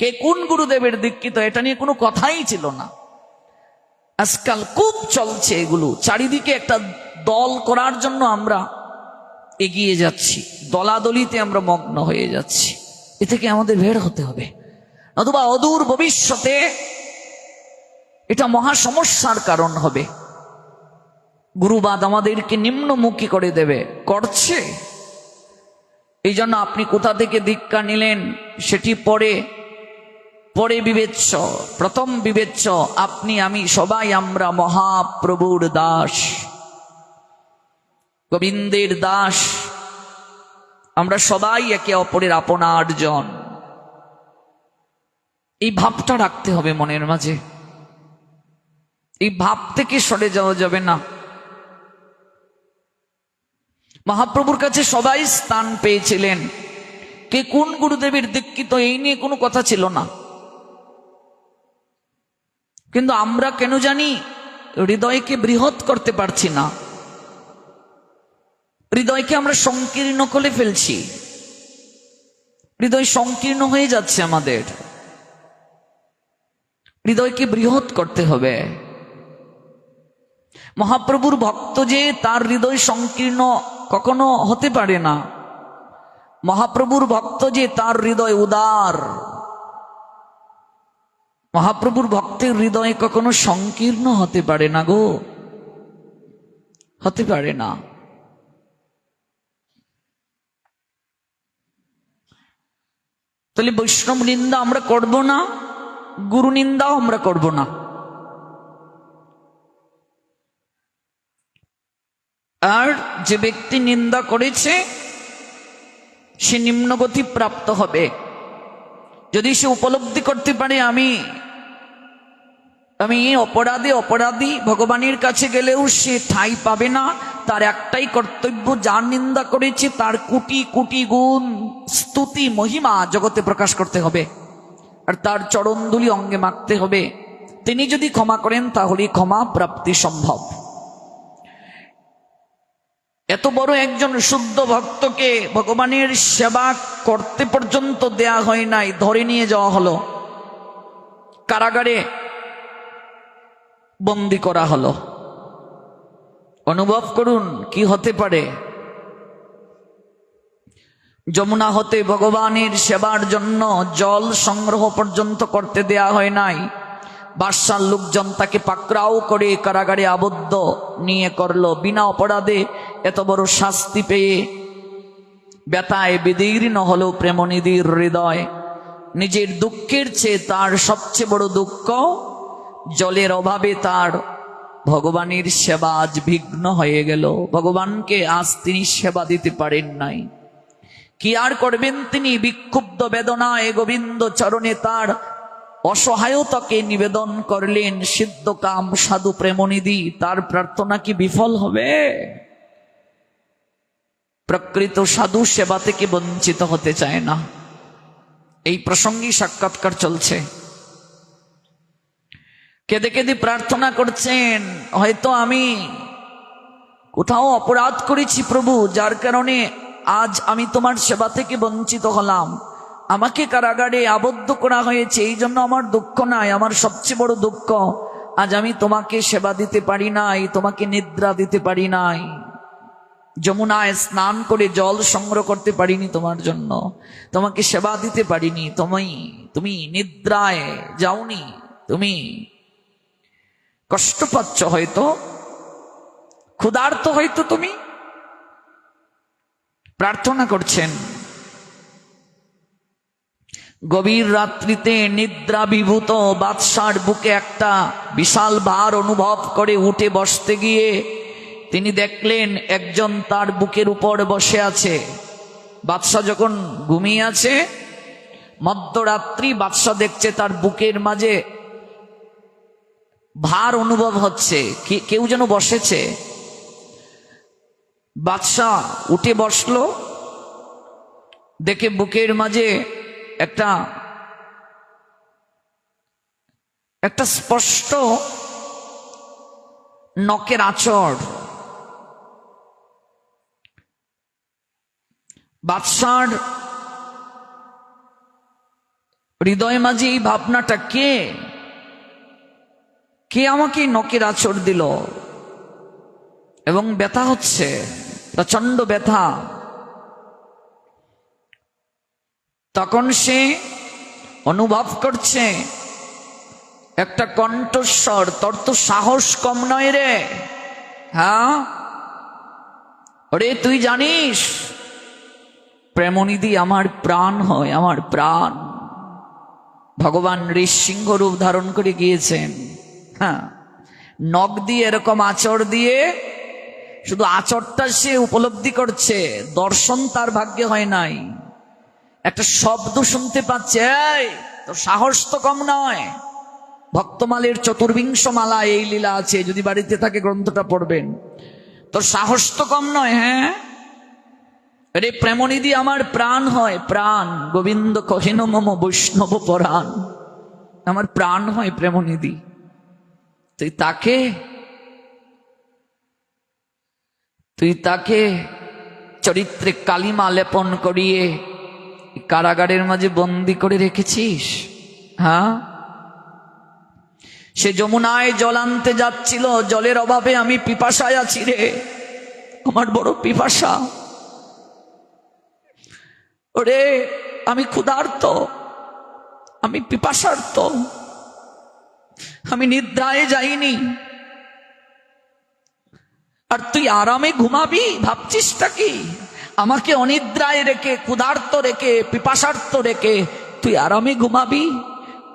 কে কোন গুরুদেবের দীক্ষিত এটা নিয়ে কোনো কথাই ছিল না। আজকাল খুব চলছে এগুলো, চারিদিকে একটা দল করার জন্য আমরা এগিয়ে যাচ্ছি, দলাদলিতে আমরা মগ্ন হয়ে যাচ্ছি। এ থেকে আমাদের বের হতে হবে, অথবা অদূর ভবিষ্যতে এটা মহা সমস্যার কারণ হবে। গুরুবাদ আমাদেরকে নিম্নমুখী করে দেবে, করছে। এই জন্য আপনি কোথা থেকে দীক্ষা নিলেন সেটি পরে পরে বিবেচ্য। প্রথম বিবেচ্য আপনি, আমি, সবাই আমরা মহাপ্রভুর দাস, গোবিন্দের দাস। আমরা সবাই একে অপরের আপনার জন। এই ভাবটা রাখতে হবে মনের মাঝে। এই ভাব থেকে সরে যাওয়া যাবে না। মহাপ্রভুর কাছে সবাই স্থান পেয়েছিলেন। কে কোন গুরুদেবের দীক্ষিত এই নিয়ে কোনো কথা ছিল না। কিন্তু আমরা কেন জানি হৃদয়কে বৃহৎ করতে পারছি না, হৃদয়কে আমরা সংকীর্ণ করে ফেলছি। হৃদয় সংকীর্ণ হয়ে যাচ্ছে আমাদের। হৃদয়কে বৃহৎ করতে হবে। মহাপ্রভুর ভক্ত যে তার হৃদয় সংকীর্ণ কখনো হতে পারে না। মহাপ্রভুর ভক্ত যে তার হৃদয় উদার। মহাপ্রভুর ভক্তের হৃদয় কখনো সংকীর্ণ হতে পারে না গো, হতে পারে না। তাহলে বৈষ্ণব নিন্দা আমরা করব না, গুরু নিন্দাও আমরা করব না। আর যে ব্যক্তি নিন্দা করেছে সে নিম্নগতি প্রাপ্ত হবে। যদি সে উপলব্ধি করতে পারে আমি অপরাধী, ভগবানের কাছে গেলেও সে ঠাঁই পাবে না, তার একটাই কর্তব্য, যার নিন্দা করেছে তার কোটি কোটি গুণ স্তুতি মহিমা জগতে প্রকাশ করতে হবে, আর তার চরণধুলি অঙ্গে মাখতে হবে। তিনি যদি ক্ষমা করেন তাহলে ক্ষমা প্রাপ্তি সম্ভব। এত বড় একজন শুদ্ধ ভক্তকে ভগবানের সেবা করতে পর্যন্ত দেয়া হয় নাই, ধরে নিয়ে যাওয়া হলো, কারাগারে বন্দি করা হলো। অনুভব করুন কি হতে পারে। যমুনা হতে ভগবানের সেবার জন্য জল সংগ্রহ পর্যন্ত করতে দেয়া হয় নাই। বাদশার লোকজন তাকে পাকড়াও করে কারাগারে আবদ্ধ নিয়ে করলো। বিনা অপরাধে এত বড় শাস্তি পেয়ে ব্যথায় বিদীর্ণ হলো প্রেমনিধির হৃদয়। নিজের দুঃখের চেয়ে তার সবচেয়ে বড় দুঃখ জলের অভাবে তার ভগবানের সেবা আজ বিঘ্ন হয়ে গেল। ভগবানকে আজ তিনি সেবা দিতে পারেন নাই। কি আর করবেন তিনি? বিক্ষুব্ধ বেদনায় গোবিন্দ চরণে তার অসহায়তাকে নিবেদন করলেন। সিদ্ধকাম সাধু প্রেমনিধি, তার প্রার্থনা কি বিফল হবে? প্রকৃত সাধু সেবা থেকে বঞ্চিত হতে চায় না। এই প্রসঙ্গে সাক্ষাৎকার চলছে। কেঁদে কেঁদে প্রার্থনা করছেন, হয়তো আমি কোথাও অপরাধ করেছি প্রভু, যার কারণে আজ আমি তোমার সেবা থেকে বঞ্চিত হলাম। আমাকে কারাগারে আবদ্ধ করা হয়েছে, এই জন্য আমার দুঃখ নাই। আমার সবচেয়ে বড় দুঃখ আজ আমি তোমাকে সেবা দিতে পারি নাই, তোমাকে নিদ্রা দিতে পারি নাই। যমুনায় স্নান করে জল সংগ্রহ করতে পারিনি তোমার জন্য, তোমাকে সেবা দিতে পারিনি। তুমি নিদ্রায় যাওনি, তুমি কষ্ট পাচ্ছ, হয়তো ক্ষুধার্ত, হয়তো তুমি প্রার্থনা করছেন। গভীর রাত্রিতে নিদ্রা বিভূত বাদশার বুকে একটা বিশাল ভার অনুভব করে উঠে বসতে গিয়ে তিনি দেখলেন একজন তার বুকের উপর বসে আছে। বাদশা যখন ঘুমিয়ে আছে, মধ্যরাত্রি বাদশা দেখছে তার বুকের মাঝে ভার অনুভব হচ্ছে, কেউ যেন বসেছে। বাদশা উঠে বসলো, দেখে বুকের মাঝে একটা স্পষ্ট নখের আঁচড়। বাদশার হৃদয় মাঝে এই ভাবনাটা, কে আমাকে নখের আঁচড় দিল? এবং ব্যথা হচ্ছে, প্রচন্ড ব্যথা। তখন সে অনুভব করছে একটা কণ্ঠস্বর, তোর তো সাহস কম নয় রে। হ্যাঁ ওরে, তুই জানিস প্রেমনিধি আমার প্রাণ হয়, আমার প্রাণ। ভগবান নৃসিংহ রূপ ধারণ করে গিয়েছেন। হ্যাঁ, নখ দিয়ে এরকম আঁচড় দিয়ে, শুধু আঁচড়টা সে উপলব্ধি করছে, দর্শন তার ভাগ্যে হয় নাই। একটা শব্দ শুনতে পাচ্ছে, এই তোর সাহস তো কম নয়। ভক্তমালের ৪৪ মালা এই লীলা আছে, যদি বাড়িতে থাকে গ্রন্থটা পড়বেন। তোর সাহস তো কম নয়। হ্যাঁ রে, প্রেমনিধি আমার প্রাণ হয়, প্রাণ। গোবিন্দ কহিন মম বৈষ্ণব পরাণ, আমার প্রাণ হয় প্রেমনিধি। তুই তাকে চরিত্রে কালিমা লেপন করিয়ে কারাগারের মাঝে বন্দি করে রেখেছিস। হ্যাঁ, সে যমুনায় জল আনতে যাচ্ছিল, জলের অভাবে আমি পিপাসায় আছি রে, আমার বড় পিপাসা, ওরে আমি ক্ষুধার্ত, আমি পিপাসার্ত, আমি নিদ্রায় যাইনি, আর তুই আরামে ঘুমাবি ভাবছিসটা কি? আমাকে অনিদ্রায় রেখে, ক্ষুধার্ত রেখে, পিপাসার্ত রেখে তুই আরামে ঘুমাবি?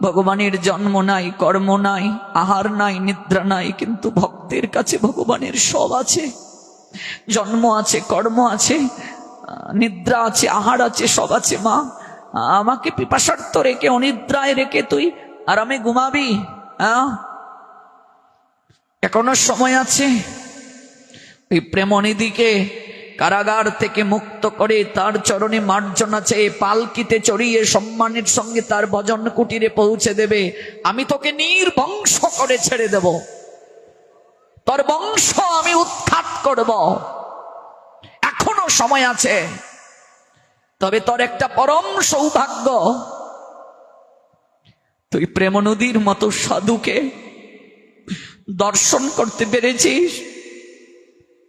ভগবানের জন্ম নাই, কর্ম নাই, আহার নাই, নিদ্রা নাই, কিন্তু ভক্তের কাছে ভগবানের সব আছে। জন্ম আছে, কর্ম আছে, নিদ্রা আছে, আহার আছে, সব আছে। মা, আমাকে পিপাসার্ত রেখে, অনিদ্রায় রেখে তুই আরামে ঘুমাবি? এখনো সময় আছে। এই প্রেমনিধিকে কারাগার থেকে মুক্ত করে তার চরণে মার্জনা চেয়ে পালকিতে চড়িয়ে সম্মানের সঙ্গে তার ভজন কুটিরে পৌঁছে দেবে। আমি তোকে নির্বংশ করে ছেড়ে দেব, তোর বংশ আমি উৎখাত করব। এখনো সময় আছে। তবে তোর একটা পরম সৌভাগ্য, তুই প্রেম নদীর মতো সাধুকে দর্শন করতে পেরেছিস,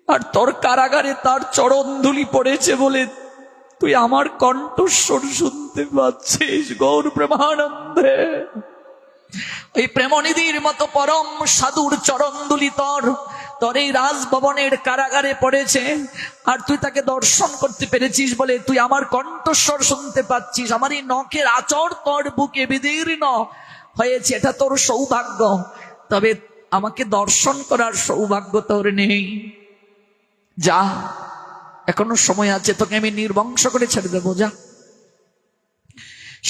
আর তোর কারাগারে তার চরণ ধুলি পড়েছে বলে তুই আমার কণ্ঠস্বর শুনতে পাচ্ছিস। গৌর প্রেমানন্দে ওই প্রেমনিধির মতো পরম সাধুর চরণধুলি তোর এই রাজভবনের কারাগারে পড়েছে, আর তুই তাকে দর্শন করতে পেরেছিস বলে তুই আমার কণ্ঠস্বর শুনতে পাচ্ছিস। আমার এই নখের আচর তোর বুকে বিদীর্ণ হয়েছে, এটা তোর সৌভাগ্য। তবে আমাকে দর্শন করার সৌভাগ্য তোর নেই। যা, এখনো সময় আছে, তোকে আমি নির্বংশ করে ছেড়ে দেবো। যা,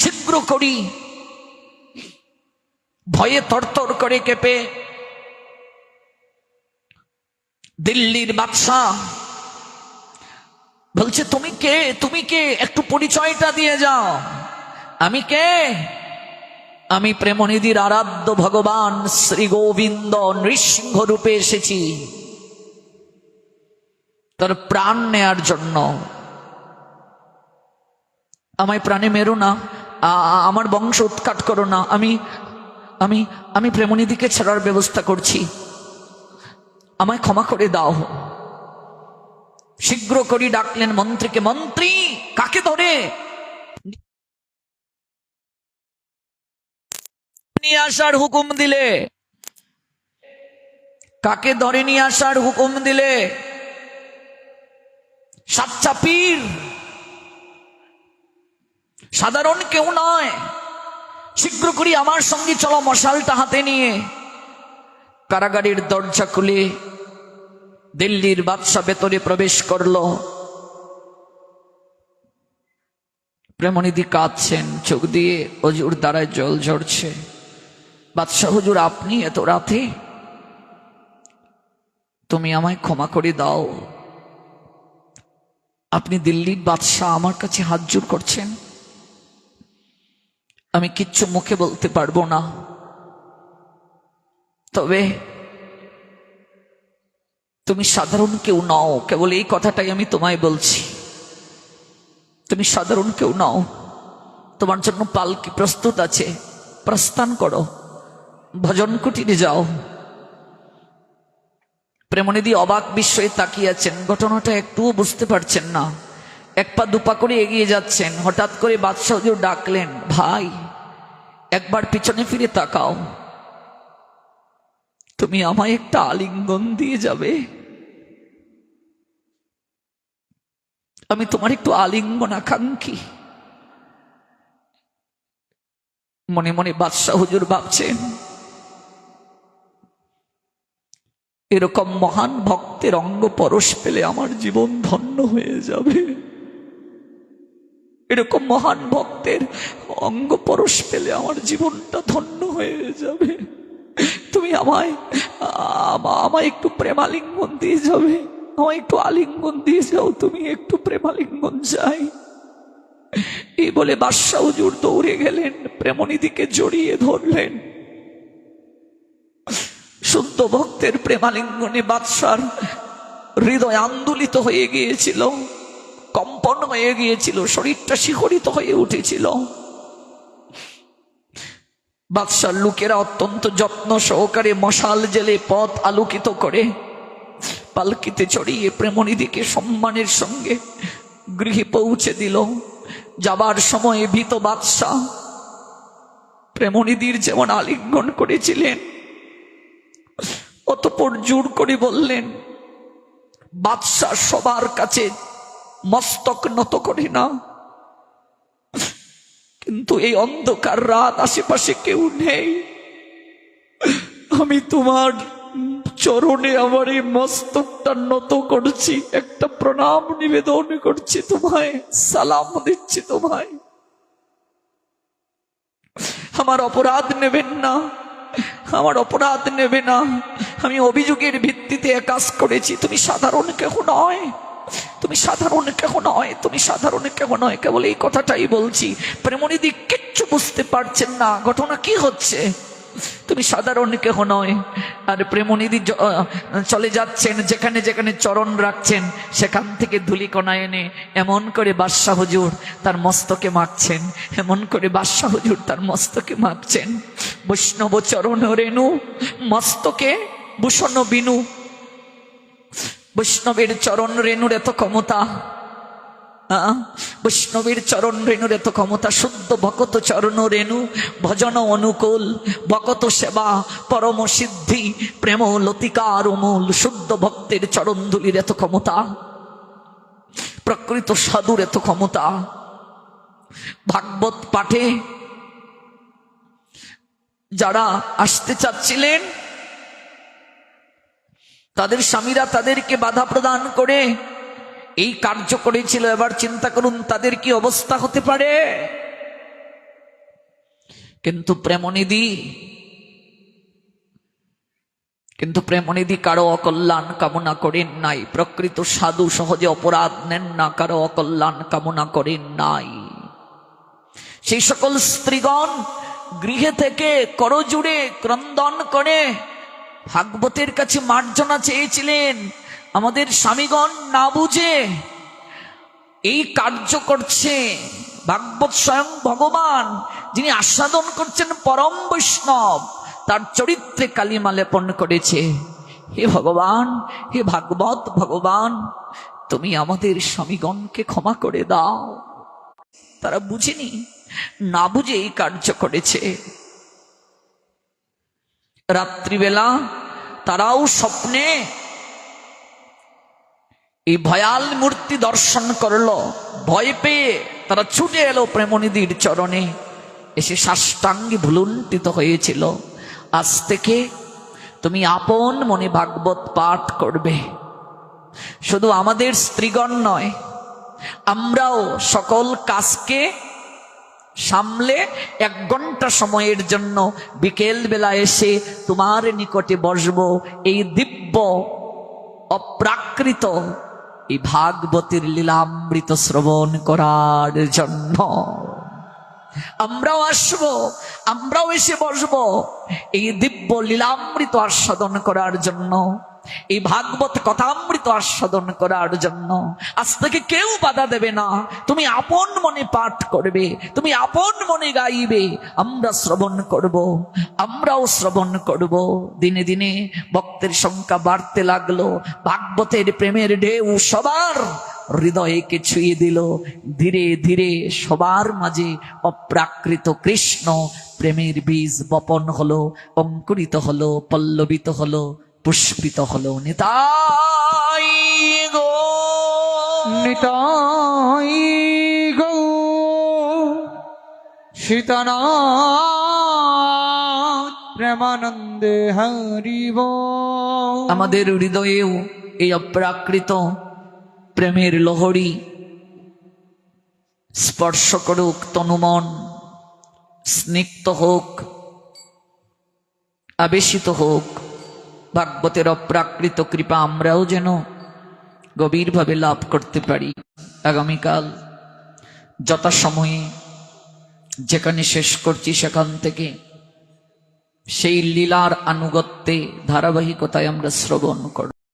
শীঘ্র করি। ভয়ে তরতর করে কেঁপে দিল্লির বাদশাহ বলছে, তুমি কে? তুমি কে? একটু পরিচয়টা দিয়ে যাও। আমি কে? আমি প্রেমনিধির আরাধ্য ভগবান শ্রী গোবিন্দ নৃসিংহ রূপে এসেছি তার প্রাণ নেয়ার জন্য। আমায় প্রাণে মেরো না, আমার বংশ উৎখাত করো না। আমি আমি আমি প্রেমনিধিকে ছাড়ার ব্যবস্থা করছি, আমায় ক্ষমা করে দাও। শীঘ্র করি ডাকলেন মন্ত্রীকে। মন্ত্রী কাকে ধরে নিয়ে আসার হুকুম দিলে? কাকে ধরে নিয়ে আসার হুকুম দিলে? সাচ্চা পীর, সাধারণ কেউ নয়। শীঘ্র করি আমার সঙ্গে চলো, মশালটা হাতে নিয়ে। কারাগারের দরজা খুলে দিল্লির বাদশা ভেতরে প্রবেশ করলো। প্রেমনিধি কাঁদছেন, চোখ দিয়ে অজুর দ্বারায় জল ঝরছে। বাদশাহ হুজুর, আপনি এত রাতে? তুমি আমায় ক্ষমা করে দাও। আপনি দিল্লির বাদশাহ, আমার কাছে হাত জোর করছেন, আমি কিচ্ছু মুখে বলতে পারবো না। তবে তুমি সাধারণ কেউ নও, কেবল এই কথাটাই আমি তোমায় বলছি। তুমি সাধারণ কেউ নও, তোমার জন্য পালকি প্রস্তুত আছে। প্রস্থান করো, ভজন কুটিরে যাও। প্রেমনিধি অবাক বিস্ময়ে তাকিয়ে আছেন, ঘটনাটা একটুও বুঝতে পারছেন না। এক পা দুপা করে এগিয়ে যাচ্ছেন। হঠাৎ করে বাদশাহ হুজুর ডাকলেন, ভাই একবার পিছনে ফিরে তাকাও, তুমি আমায় একটা আলিঙ্গন দিয়ে যাবে? আমি তোমার একটু আলিঙ্গন আকাঙ্ক্ষী। মনে মনে বাদশাহ হুজুর ভাবছেন, এরকম মহান ভক্তের অঙ্গ পরশ পেলে আমার জীবন ধন্য হয়ে যাবে। এরকম মহান ভক্তের অঙ্গ পরশ পেলে আমার জীবনটা ধন্য হয়ে যাবে। তুমি আমায় একটু প্রেমালিঙ্গন দিয়ে যাবে, আমায় একটু আলিঙ্গন দিয়ে যাও, তুমি একটু প্রেমালিঙ্গন চাই। এই বলে বাদশাহ হুজুর দৌড়ে গেলেন, প্রেমনিধিকে জড়িয়ে ধরলেন। শুদ্ধ ভক্তের প্রেমালিঙ্গনে বাদশার হৃদয় আন্দোলিত হয়ে গিয়েছিল, কম্পন হয়ে গিয়েছিল, শরীরটা শিহরিত হয়ে উঠেছিল। বাদশার লোকেরা অত্যন্ত যত্ন সহকারে মশাল জেলে পথ আলোকিত করে পালকিতে চড়িয়ে প্রেমনিধিকে সম্মানের সঙ্গে গৃহে পৌঁছে দিল। যাবার সময়ে ভীত বাদশা প্রেমনিধির যেমন আলিঙ্গন করেছিলেন, অতঃপর জোর করে বললেন, বাদশা সবার কাছে মস্তক নত করে না, কিন্তু এই অন্ধকার রাত, আশেপাশে কেউ নেই, আমি তোমার চরণে আমার এই মস্তকটা নত করছি, একটা প্রণাম নিবেদন করছি তোমায়, সালাম দিচ্ছি তোমায়। আমার অপরাধ নেবেন না, আমার অপরাধ নেবে না, আমি অভিযোগের ভিত্তিতে কাজ করেছি। তুমি সাধারণ কেহ নয়, তুমি সাধারণ কেহ নয়, তুমি সাধারণ কেহ নয়। কেবল এই কথাটাই বলছি। প্রেমনিধি কিচ্ছু বুঝতে পারছেন না ঘটনা কি হচ্ছে। তুমি সাধারণ কেহ নয়। আর প্রেমনিধি চলে যাচ্ছেন, যেখানে যেখানে চরণ রাখছেন সেখান থেকে ধুলিকণা এনে এমন করে বাদশাহ হুজুর তার মস্তকে মাখছেন, এমন করে বাদশাহ হুজুর তার মস্তকে মাখছেন। বৈষ্ণব চরণ রেণু মস্তকে ভূষণ বিনু। বৈষ্ণবের চরণ রেণুর এত ক্ষমতা, বৈষ্ণবের চরণ রেণুর এত ক্ষমতা। শুদ্ধ ভকত চরণ রেণু ভজন অনুকূল, ভকত সেবা পরম সিদ্ধি, প্রেম লতিকার মূল। শুদ্ধ ভক্তের চরণ ধুলির এত ক্ষমতা, প্রকৃত সাধুর এত ক্ষমতা। ভাগবত পাঠে যারা আসতে চাচ্ছিলেন তাদের স্বামীরা তাদেরকে বাধা প্রদান করে এই কার্য করেছিল। এবার চিন্তা করুন তাদের কি অবস্থা হতে পারে। কিন্তু প্রেমনিধি কারো অকল্যাণ কামনা করেন নাই। প্রকৃত সাধু সহজে অপরাধ নেন না, কারো অকল্যাণ কামনা করেন নাই। সেই সকল স্ত্রীগণ গৃহে থেকে করজুড়ে ক্রন্দন করে ভাগবতের কাছে মার্জনা চেয়েছিলেন। আমাদের স্বামীগণ না বুঝে এই কার্য করছে। ভাগবত স্বয়ং ভগবান, যিনি আস্বাদন করছেন পরম বৈষ্ণব, তার চরিত্রে কালিমা লেপন করেছে। হে ভগবান, হে ভাগবত ভগবান, তুমি আমাদের স্বামীগণকে ক্ষমা করে দাও। তারা বুঝেনি, না বুঝে এই কার্য করেছে। রাত্রিবেলা তারাও স্বপ্নে এই ভয়াল মূর্তি দর্শন করলো। ভয় পেয়ে তারা ছুটে এলো প্রেমনিধির চরণে, এসে সাষ্টাঙ্গে ভুলুণ্ঠিত হয়েছিল। আজ থেকে তুমি আপন মনে ভাগবত পাঠ করবে। শুধু আমাদের স্ত্রীগণ নয়, আমরাও সকল কাজকে সামলে 1 ঘন্টা সময়ের জন্য বিকেল বেলা এসে তোমার নিকটে বসবো, এই দিব্য অপ্রাকৃত এই ভাগবতের লীলামৃত শ্রবণ করার জন্য। আমরাও আসবো, আমরাও এসে বসবো এই দিব্য লীলামৃত আস্বাদন করার জন্য, এই ভাগবত কথামৃত আস্বাদন করার জন্য। আজ থেকে কেউ বাধা দেবে না। তুমি আপন মনে পাঠ করবে, তুমি আপন মনে গাইবে, আমরা শ্রবণ করব, আমরাও শ্রবণ করব। দিনে দিনে ভক্তের সংখ্যা বাড়তে লাগলো। ভাগবতের প্রেমের ঢেউ সবার হৃদয়কে ছুঁয়ে দিল। ধীরে ধীরে সবার মাঝে অপ্রাকৃত কৃষ্ণ প্রেমের বীজ বপন হলো, অঙ্কুরিত হলো, পল্লবিত হলো, পুষ্পিত হলো। নিতাই গো, নিতাই গো সীতানাথ প্রেমানন্দে হরিব। আমাদের হৃদয়েও এই অপ্রাকৃত প্রেমের লহরী স্পর্শ করুক, তনুমন স্নিগ্ধ হোক, আবেশিত হোক। ভাগবতের অপ্রাকৃত কৃপা আমরাও যেন গভীরভাবে লাভ করতে পারি। আগামীকাল যথাসময়ে যেখানে শেষ করছি সেখান থেকে সেই লীলার আনুগত্যে ধারাবাহিকতায় আমরা শ্রবণ করব।